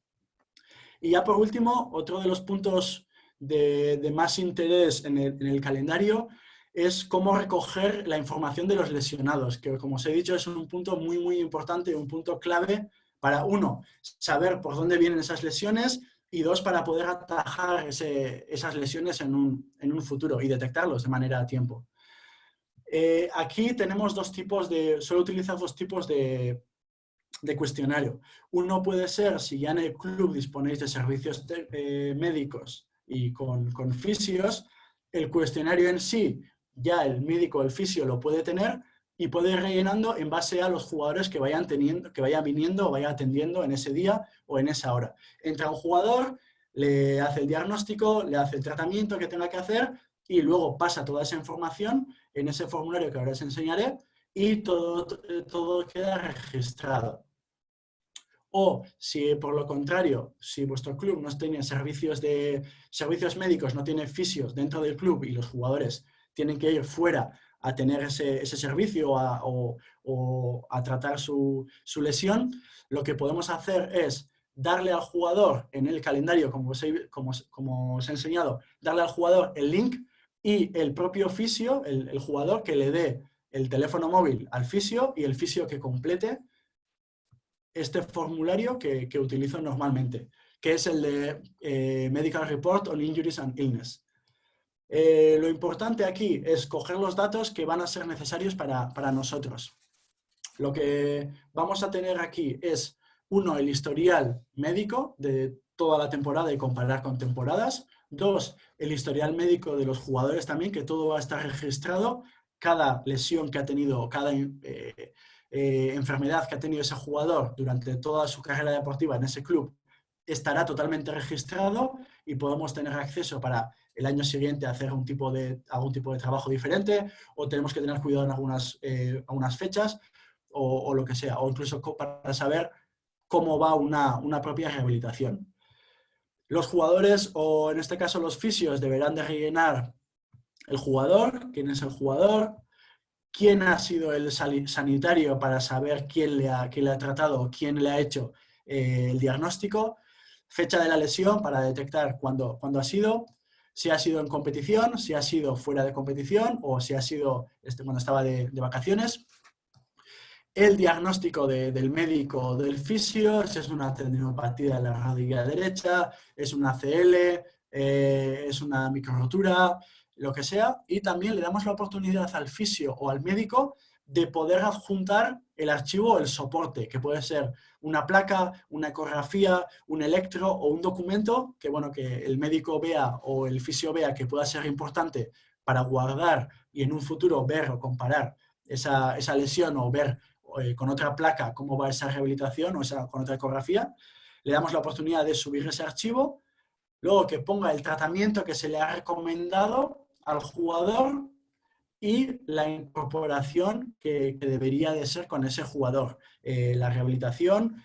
Y ya por último, otro de los puntos de más interés en el calendario es cómo recoger la información de los lesionados, que como os he dicho es un punto muy, muy importante, un punto clave para, uno, saber por dónde vienen esas lesiones, y dos, para poder atajar esas lesiones en un futuro y detectarlos de manera a tiempo. Aquí tenemos suelo utilizar dos tipos de cuestionario. Uno puede ser, si ya en el club disponéis de servicios médicos y con fisios, el cuestionario en sí, ya el médico, el fisio lo puede tener y puede ir rellenando en base a los jugadores que vayan viniendo o vaya atendiendo en ese día o en esa hora. Entra un jugador, le hace el diagnóstico, le hace el tratamiento que tenga que hacer y luego pasa toda esa información en ese formulario que ahora os enseñaré y todo queda registrado. O si por lo contrario, si vuestro club no tiene servicios médicos, no tiene fisios dentro del club y los jugadores tienen que ir fuera a tener ese servicio o a tratar su lesión, lo que podemos hacer es darle al jugador en el calendario, como os he enseñado, darle al jugador el link y el propio fisio, el jugador, que le dé el teléfono móvil al fisio y el fisio que complete este formulario que utilizo normalmente, que es el de Medical Report on Injuries and Illness. Lo importante aquí es coger los datos que van a ser necesarios para nosotros. Lo que vamos a tener aquí es, uno, el historial médico de toda la temporada y comparar con temporadas. Dos, el historial médico de los jugadores también, que todo va a estar registrado. Cada lesión que ha tenido, cada enfermedad que ha tenido ese jugador durante toda su carrera deportiva en ese club estará totalmente registrado y podemos tener acceso para el año siguiente a hacer algún tipo de trabajo diferente, o tenemos que tener cuidado en algunas fechas o lo que sea, o incluso para saber cómo va una propia rehabilitación. Los jugadores, o en este caso los fisios, deberán de rellenar el jugador, quién es el jugador, quién ha sido el sanitario para saber quién le ha tratado, quién le ha hecho el diagnóstico, fecha de la lesión para detectar cuándo ha sido, si ha sido en competición, si ha sido fuera de competición o si ha sido cuando estaba de vacaciones. El diagnóstico del médico o del fisio, si es una tendinopatía de la rodilla derecha, es una ACL, es una microrotura, lo que sea, y también le damos la oportunidad al fisio o al médico de poder adjuntar el archivo o el soporte, que puede ser una placa, una ecografía, un electro o un documento que el médico vea o el fisio vea que pueda ser importante para guardar y en un futuro ver o comparar esa lesión o ver con otra placa cómo va esa rehabilitación o con otra ecografía. Le damos la oportunidad de subir ese archivo, luego que ponga el tratamiento que se le ha recomendado al jugador y la incorporación que debería de ser con ese jugador, la rehabilitación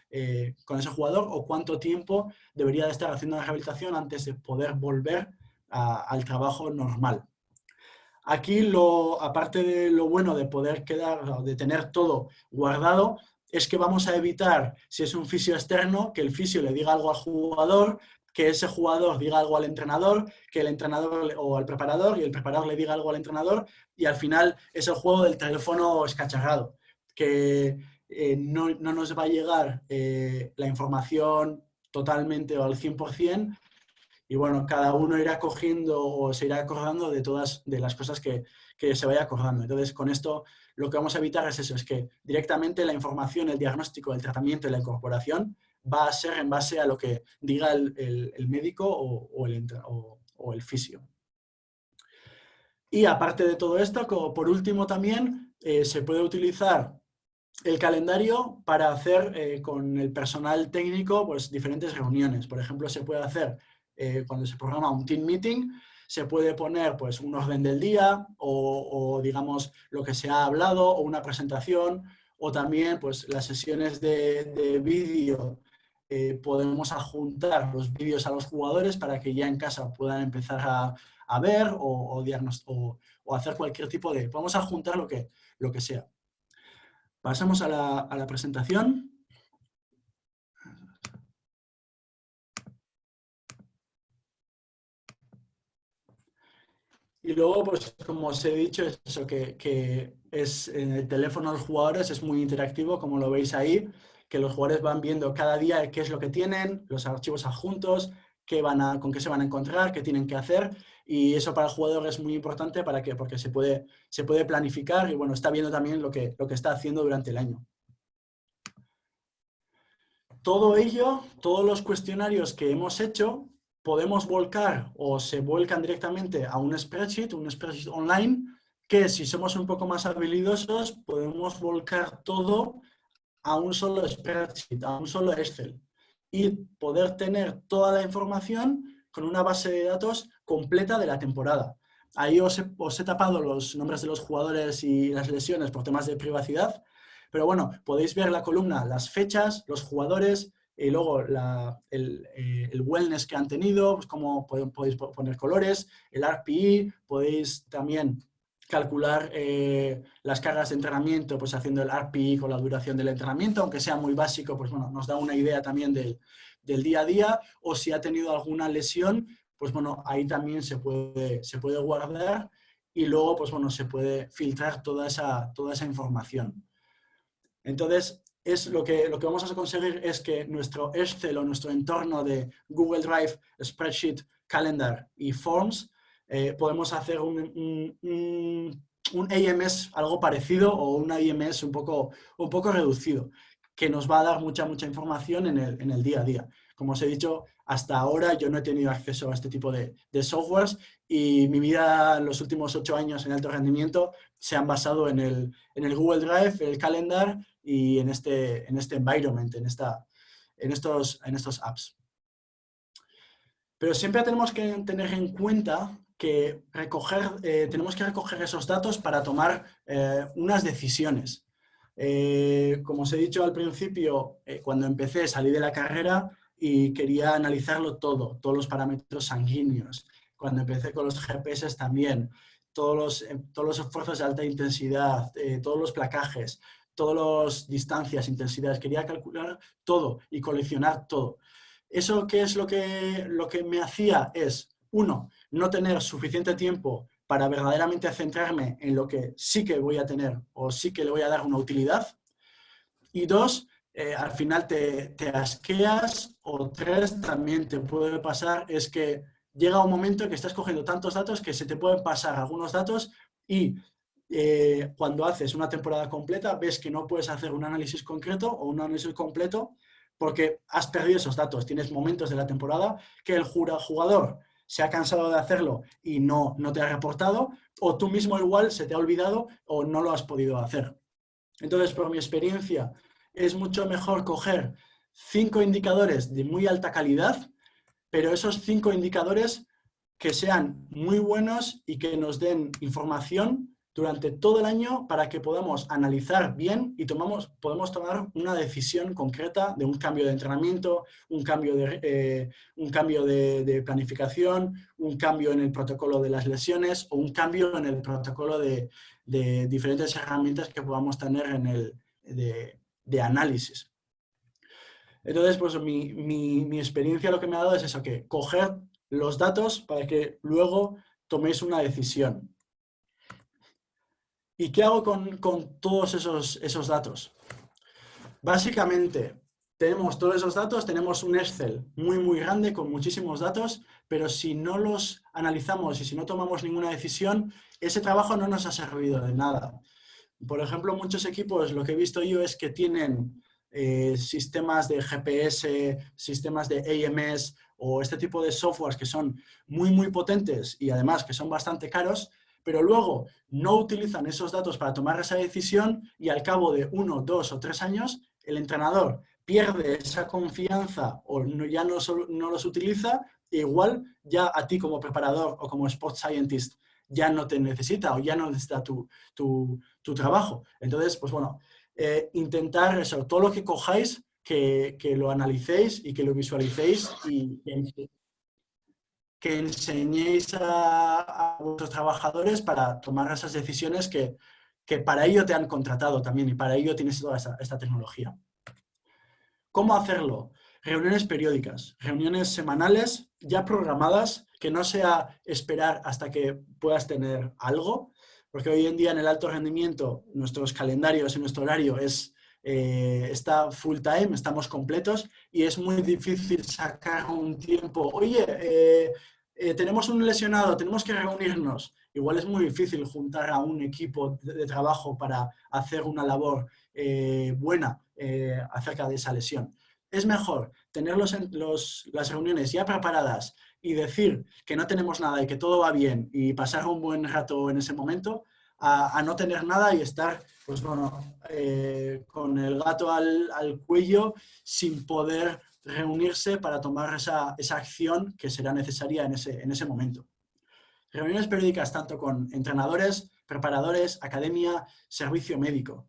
con ese jugador o cuánto tiempo debería de estar haciendo la rehabilitación antes de poder volver al trabajo normal. Aquí, aparte de lo bueno de poder de tener todo guardado, es que vamos a evitar, si es un fisio externo, que el fisio le diga algo al jugador, que ese jugador diga algo al entrenador, que el entrenador o al preparador, y el preparador le diga algo al entrenador, y al final es el juego del teléfono escacharrado, que no nos va a llegar la información totalmente o al 100%, y bueno, cada uno irá cogiendo o se irá acordando de todas de las cosas que se vaya acordando. Entonces, con esto lo que vamos a evitar es eso, es que directamente la información, el diagnóstico, el tratamiento y la incorporación va a ser en base a lo que diga el médico o el fisio. Y aparte de todo esto, como por último también, se puede utilizar el calendario para hacer con el personal técnico pues, diferentes reuniones. Por ejemplo, se puede hacer cuando se programa un team meeting, se puede poner pues, un orden del día o digamos lo que se ha hablado o una presentación, o también pues, las sesiones de vídeo. Podemos adjuntar los vídeos a los jugadores para que ya en casa puedan empezar a ver o hacer cualquier tipo de... Podemos adjuntar lo que sea. Pasamos a la presentación. Y luego, pues como os he dicho, es eso que es en el teléfono de los jugadores, es muy interactivo, como lo veis ahí, que los jugadores van viendo cada día qué es lo que tienen, los archivos adjuntos, con qué se van a encontrar, qué tienen que hacer, y eso para el jugador es muy importante porque se puede planificar y bueno, está viendo también lo que está haciendo durante el año. Todo ello, todos los cuestionarios que hemos hecho, podemos volcar o se vuelcan directamente a un spreadsheet online, que si somos un poco más habilidosos, podemos volcar todo a un solo spreadsheet, a un solo Excel, y poder tener toda la información con una base de datos completa de la temporada. Ahí os he tapado los nombres de los jugadores y las lesiones por temas de privacidad, pero bueno, podéis ver la columna, las fechas, los jugadores, y luego el wellness que han tenido, pues cómo podéis poner colores, el RPE, podéis también calcular las cargas de entrenamiento, pues haciendo el RPE con la duración del entrenamiento, aunque sea muy básico, pues bueno, nos da una idea también del día a día, o si ha tenido alguna lesión, pues bueno, ahí también se puede guardar y luego, pues bueno, se puede filtrar toda esa información. Entonces, lo que vamos a conseguir es que nuestro Excel o nuestro entorno de Google Drive, Spreadsheet, Calendar y Forms, podemos hacer un AMS algo parecido o un AMS un poco reducido, que nos va a dar mucha información en el día a día. Como os he dicho, hasta ahora yo no he tenido acceso a este tipo de softwares y mi vida en los últimos 8 años en alto rendimiento se han basado en el Google Drive, el Calendar y en este environment, en estos apps. Pero siempre tenemos que tener en cuenta que tenemos que recoger esos datos para tomar unas decisiones. Como os he dicho al principio, cuando empecé salí de la carrera y quería analizarlo todo, todos los parámetros sanguíneos. Cuando empecé con los GPS también, todos los esfuerzos de alta intensidad, todos los placajes, todas las distancias, intensidades, quería calcular todo y coleccionar todo. ¿Eso qué es lo que me hacía? Es, uno, no tener suficiente tiempo para verdaderamente centrarme en lo que sí que voy a tener o sí que le voy a dar una utilidad. Y dos, al final te asqueas, o tres, también te puede pasar, es que llega un momento en que estás cogiendo tantos datos que se te pueden pasar algunos datos y cuando haces una temporada completa ves que no puedes hacer un análisis concreto o un análisis completo porque has perdido esos datos. Tienes momentos de la temporada que el jugador se ha cansado de hacerlo y no te ha reportado, o tú mismo igual se te ha olvidado o no lo has podido hacer. Entonces, por mi experiencia, es mucho mejor coger 5 indicadores de muy alta calidad, pero esos 5 indicadores que sean muy buenos y que nos den información durante todo el año para que podamos analizar bien y podemos tomar una decisión concreta de un cambio de entrenamiento, un cambio de planificación, un cambio en el protocolo de las lesiones o un cambio en el protocolo de diferentes herramientas que podamos tener de análisis. Entonces, pues mi experiencia lo que me ha dado es eso, que coger los datos para que luego toméis una decisión. ¿Y qué hago con todos esos datos? Básicamente, tenemos todos esos datos, tenemos un Excel muy, muy grande con muchísimos datos, pero si no los analizamos y si no tomamos ninguna decisión, ese trabajo no nos ha servido de nada. Por ejemplo, muchos equipos, lo que he visto yo es que tienen sistemas de GPS, sistemas de AMS o este tipo de softwares que son muy, muy potentes y además que son bastante caros, pero luego no utilizan esos datos para tomar esa decisión y al cabo de 1, 2 o 3 años el entrenador pierde esa confianza o ya no los utiliza e igual ya a ti como preparador o como Sport Scientist ya no te necesita o ya no necesita tu trabajo. Entonces, pues bueno, intentar eso, todo lo que cojáis, que lo analicéis y que lo visualicéis y que enseñéis a vuestros trabajadores para tomar esas decisiones que para ello te han contratado también y para ello tienes toda esta tecnología. ¿Cómo hacerlo? Reuniones periódicas, reuniones semanales ya programadas, que no sea esperar hasta que puedas tener algo, porque hoy en día en el alto rendimiento nuestros calendarios y nuestro horario está full time, estamos completos y es muy difícil sacar un tiempo. Oye, tenemos un lesionado, tenemos que reunirnos. Igual es muy difícil juntar a un equipo de trabajo para hacer una labor buena acerca de esa lesión. Es mejor tener las reuniones ya preparadas y decir que no tenemos nada y que todo va bien y pasar un buen rato en ese momento a no tener nada y estar, pues bueno, con el gato al cuello sin poder reunirse para tomar esa acción que será necesaria en ese momento. Reuniones periódicas tanto con entrenadores, preparadores, academia, servicio médico.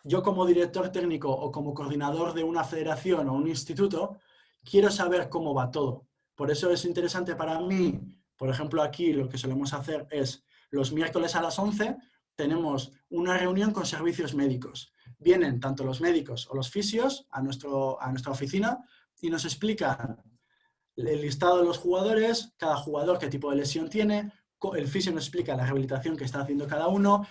Yo como director técnico o como coordinador de una federación o un instituto, quiero saber cómo va todo. Por eso es interesante para mí, por ejemplo, aquí lo que solemos hacer es los miércoles a las 11 tenemos una reunión con servicios médicos. Vienen tanto los médicos o los fisios a nuestra oficina y nos explican el listado de los jugadores, cada jugador qué tipo de lesión tiene, el fisio nos explica la rehabilitación que está haciendo cada uno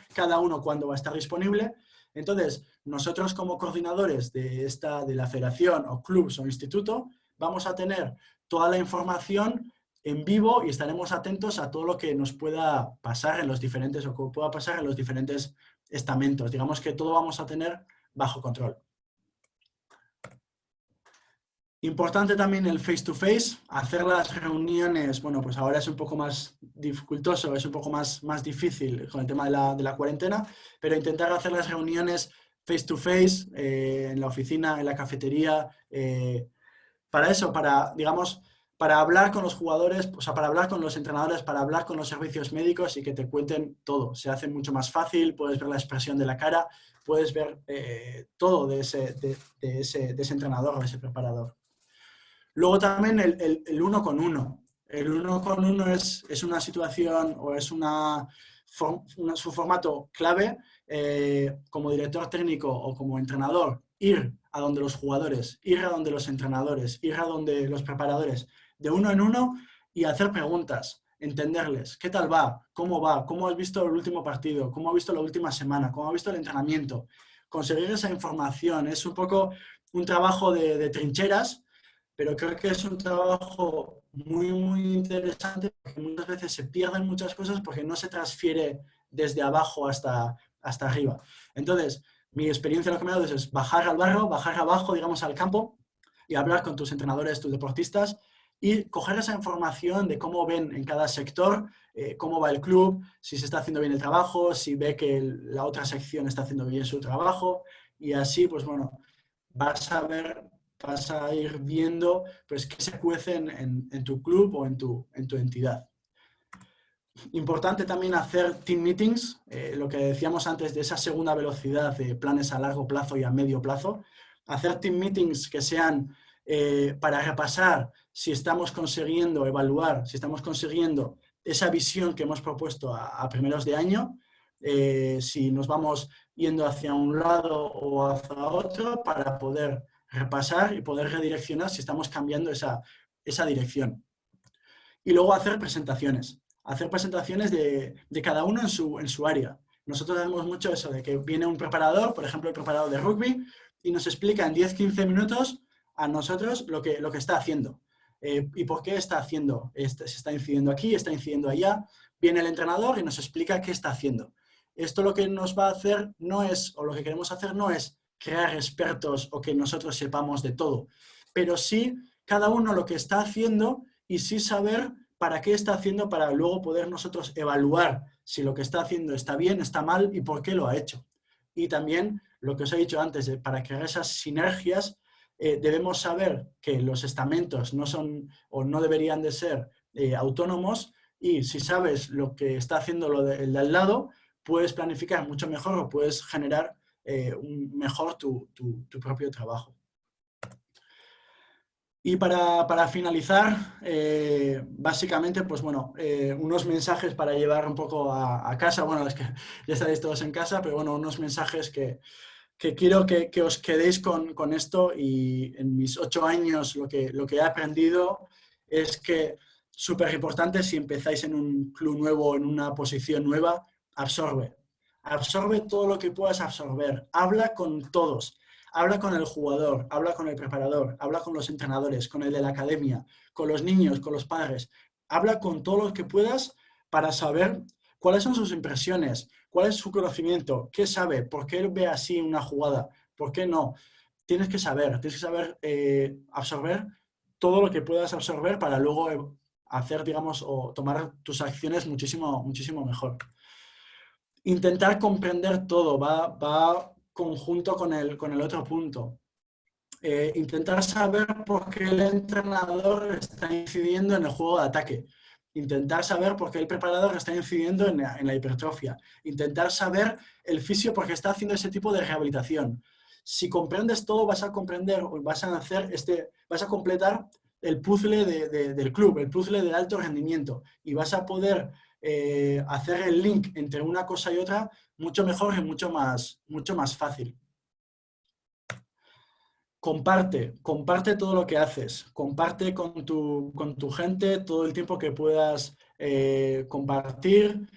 cuándo va a estar disponible. Entonces, nosotros como coordinadores de la federación o clubs o instituto, vamos a tener toda la información en vivo y estaremos atentos a todo lo que nos pueda pasar en los diferentes estamentos. Digamos que todo vamos a tener bajo control. Importante también el face-to-face, hacer las reuniones, bueno, pues ahora es un poco más dificultoso, es un poco más difícil con el tema de la cuarentena, pero intentar hacer las reuniones face-to-face en la oficina, en la cafetería, para eso, digamos, para hablar con los jugadores, o sea, para hablar con los entrenadores, para hablar con los servicios médicos y que te cuenten todo. Se hace mucho más fácil, puedes ver la expresión de la cara, puedes ver todo de ese entrenador o de ese preparador. Luego también el 1 con 1. El 1 con 1 es una situación o es su formato clave como director técnico o como entrenador, ir a donde los jugadores, ir a donde los entrenadores, ir a donde los preparadores, de uno en uno y hacer preguntas, entenderles, ¿qué tal va? ¿Cómo has visto el último partido? ¿Cómo has visto la última semana? ¿Cómo has visto el entrenamiento? Conseguir esa información es un poco un trabajo de trincheras, pero creo que es un trabajo muy, muy interesante porque muchas veces se pierden muchas cosas porque no se transfiere desde abajo hasta arriba. Entonces, mi experiencia lo que me ha dado es bajar al barro, bajar abajo, digamos, al campo y hablar con tus entrenadores, tus deportistas y coger esa información de cómo ven en cada sector, cómo va el club, si se está haciendo bien el trabajo, si ve que la otra sección está haciendo bien su trabajo y así, pues bueno, vas a ir viendo pues, qué se cuece en tu club o en tu entidad. Importante también hacer team meetings, lo que decíamos antes de esa segunda velocidad de planes a largo plazo y a medio plazo. Hacer team meetings que sean para repasar si estamos consiguiendo evaluar, si estamos consiguiendo esa visión que hemos propuesto a primeros de año, si nos vamos yendo hacia un lado o hacia otro para poder repasar y poder redireccionar si estamos cambiando esa dirección. Y luego hacer presentaciones de cada uno en su área. Nosotros hacemos mucho eso, de que viene un preparador, por ejemplo el preparador de rugby, y nos explica en 10-15 minutos a nosotros lo que está haciendo. Y por qué está haciendo, se está incidiendo aquí, está incidiendo allá. Viene el entrenador y nos explica qué está haciendo. Esto lo que nos va a hacer no es, o lo que queremos hacer no es crear expertos o que nosotros sepamos de todo, pero sí cada uno lo que está haciendo y sí saber para qué está haciendo para luego poder nosotros evaluar si lo que está haciendo está bien, está mal y por qué lo ha hecho. Y también lo que os he dicho antes, para crear esas sinergias debemos saber que los estamentos no son o no deberían de ser autónomos y si sabes lo que está haciendo el de al lado, puedes planificar mucho mejor o puedes generar mejor tu propio trabajo. Y para finalizar, básicamente, pues bueno, unos mensajes para llevar un poco a casa. Bueno, es que ya estaréis todos en casa, pero bueno, unos mensajes que quiero que os quedéis con esto. Y en mis 8 años lo que he aprendido es que súper importante si empezáis en un club nuevo, en una posición nueva, absorbe. Absorbe todo lo que puedas absorber. Habla con todos. Habla con el jugador, habla con el preparador, habla con los entrenadores, con el de la academia, con los niños, con los padres. Habla con todo lo que puedas para saber cuáles son sus impresiones, cuál es su conocimiento, qué sabe, por qué ve así una jugada, por qué no. Tienes que saber absorber todo lo que puedas absorber para luego hacer, digamos, o tomar tus acciones muchísimo, muchísimo mejor. Intentar comprender todo va conjunto con el otro punto. Intentar saber por qué el entrenador está incidiendo en el juego de ataque. Intentar saber por qué el preparador está incidiendo en la hipertrofia. Intentar saber el fisio por qué está haciendo ese tipo de rehabilitación. Si comprendes todo, vas a comprender, vas a completar el puzzle del club, el puzzle del alto rendimiento y vas a poder hacer el link entre una cosa y otra mucho mejor y mucho más fácil. Comparte todo lo que haces, comparte con tu gente todo el tiempo que puedas compartir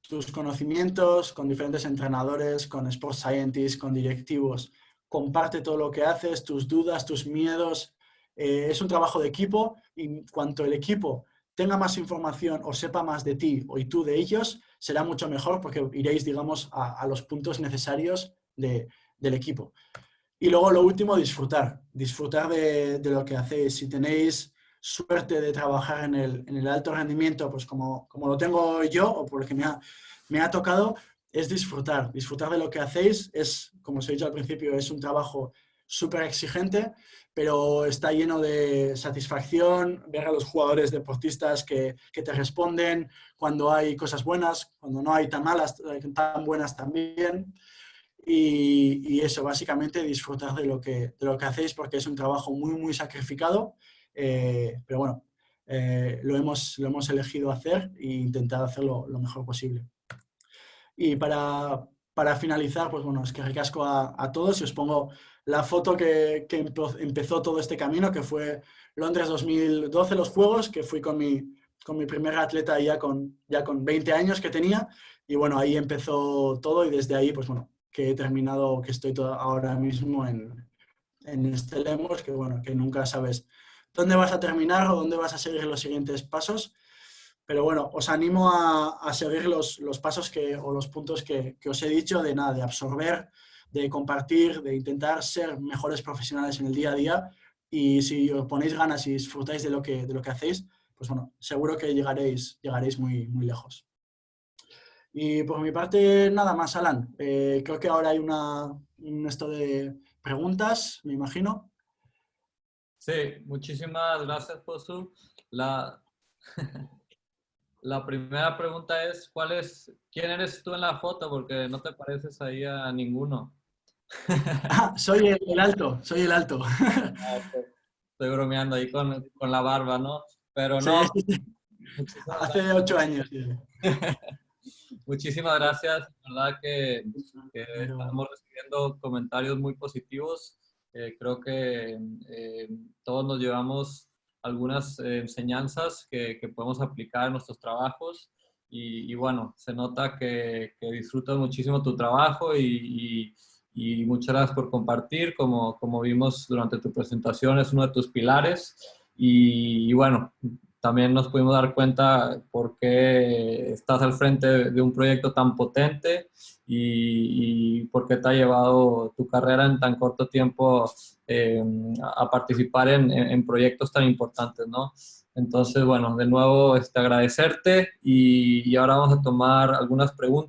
tus conocimientos con diferentes entrenadores, con sports scientists, con directivos. Comparte todo lo que haces, tus dudas, tus miedos. Es un trabajo de equipo y cuanto el equipo tenga más información o sepa más de ti y tú de ellos, será mucho mejor porque iréis, digamos, a los puntos necesarios del equipo. Y luego lo último, disfrutar de lo que hacéis. Si tenéis suerte de trabajar en el alto rendimiento, pues como lo tengo yo o por lo que me ha tocado, es disfrutar de lo que hacéis. Es, como os he dicho al principio, es un trabajo súper exigente, pero está lleno de satisfacción, ver a los jugadores deportistas que te responden cuando hay cosas buenas, cuando no hay tan malas, tan buenas también. Y eso, básicamente disfrutar de lo que hacéis porque es un trabajo muy, muy sacrificado, pero bueno, lo hemos elegido hacer e intentar hacerlo lo mejor posible. Y para finalizar, pues bueno, es que ricasco a todos y os pongo la foto que empezó todo este camino, que fue Londres 2012, los Juegos, que fui con mi primer atleta ya con 20 años que tenía, y bueno, ahí empezó todo y desde ahí, pues bueno, que he terminado, que estoy ahora mismo en este Lemos, que bueno, que nunca sabes dónde vas a terminar o dónde vas a seguir los siguientes pasos. Pero bueno, os animo a seguir los pasos o los puntos que os he dicho de nada, de absorber, de compartir, de intentar ser mejores profesionales en el día a día. Y si os ponéis ganas y disfrutáis de lo que hacéis, pues bueno, seguro que llegaréis muy, muy lejos. Y por mi parte, nada más, Alan. Creo que ahora hay esto de preguntas, me imagino. Sí, muchísimas gracias, Josu. La primera pregunta es, ¿quién eres tú en la foto? Porque no te pareces ahí a ninguno. Ah, soy el alto, soy el alto. Estoy bromeando ahí con la barba, ¿no? Pero Sí, no, sí, sí. muchísimas Hace gracias. 8 años. Sí. Muchísimas gracias. La verdad que Pero, estamos recibiendo comentarios muy positivos. Creo que todos nos llevamos algunas enseñanzas que podemos aplicar en nuestros trabajos y bueno, se nota que disfrutas muchísimo tu trabajo y muchas gracias por compartir. Como vimos durante tu presentación, es uno de tus pilares y bueno, también nos pudimos dar cuenta por qué estás al frente de un proyecto tan potente y por qué te ha llevado tu carrera en tan corto tiempo eh, a participar en proyectos tan importantes, ¿no? Entonces, bueno, de nuevo agradecerte y ahora vamos a tomar algunas preguntas.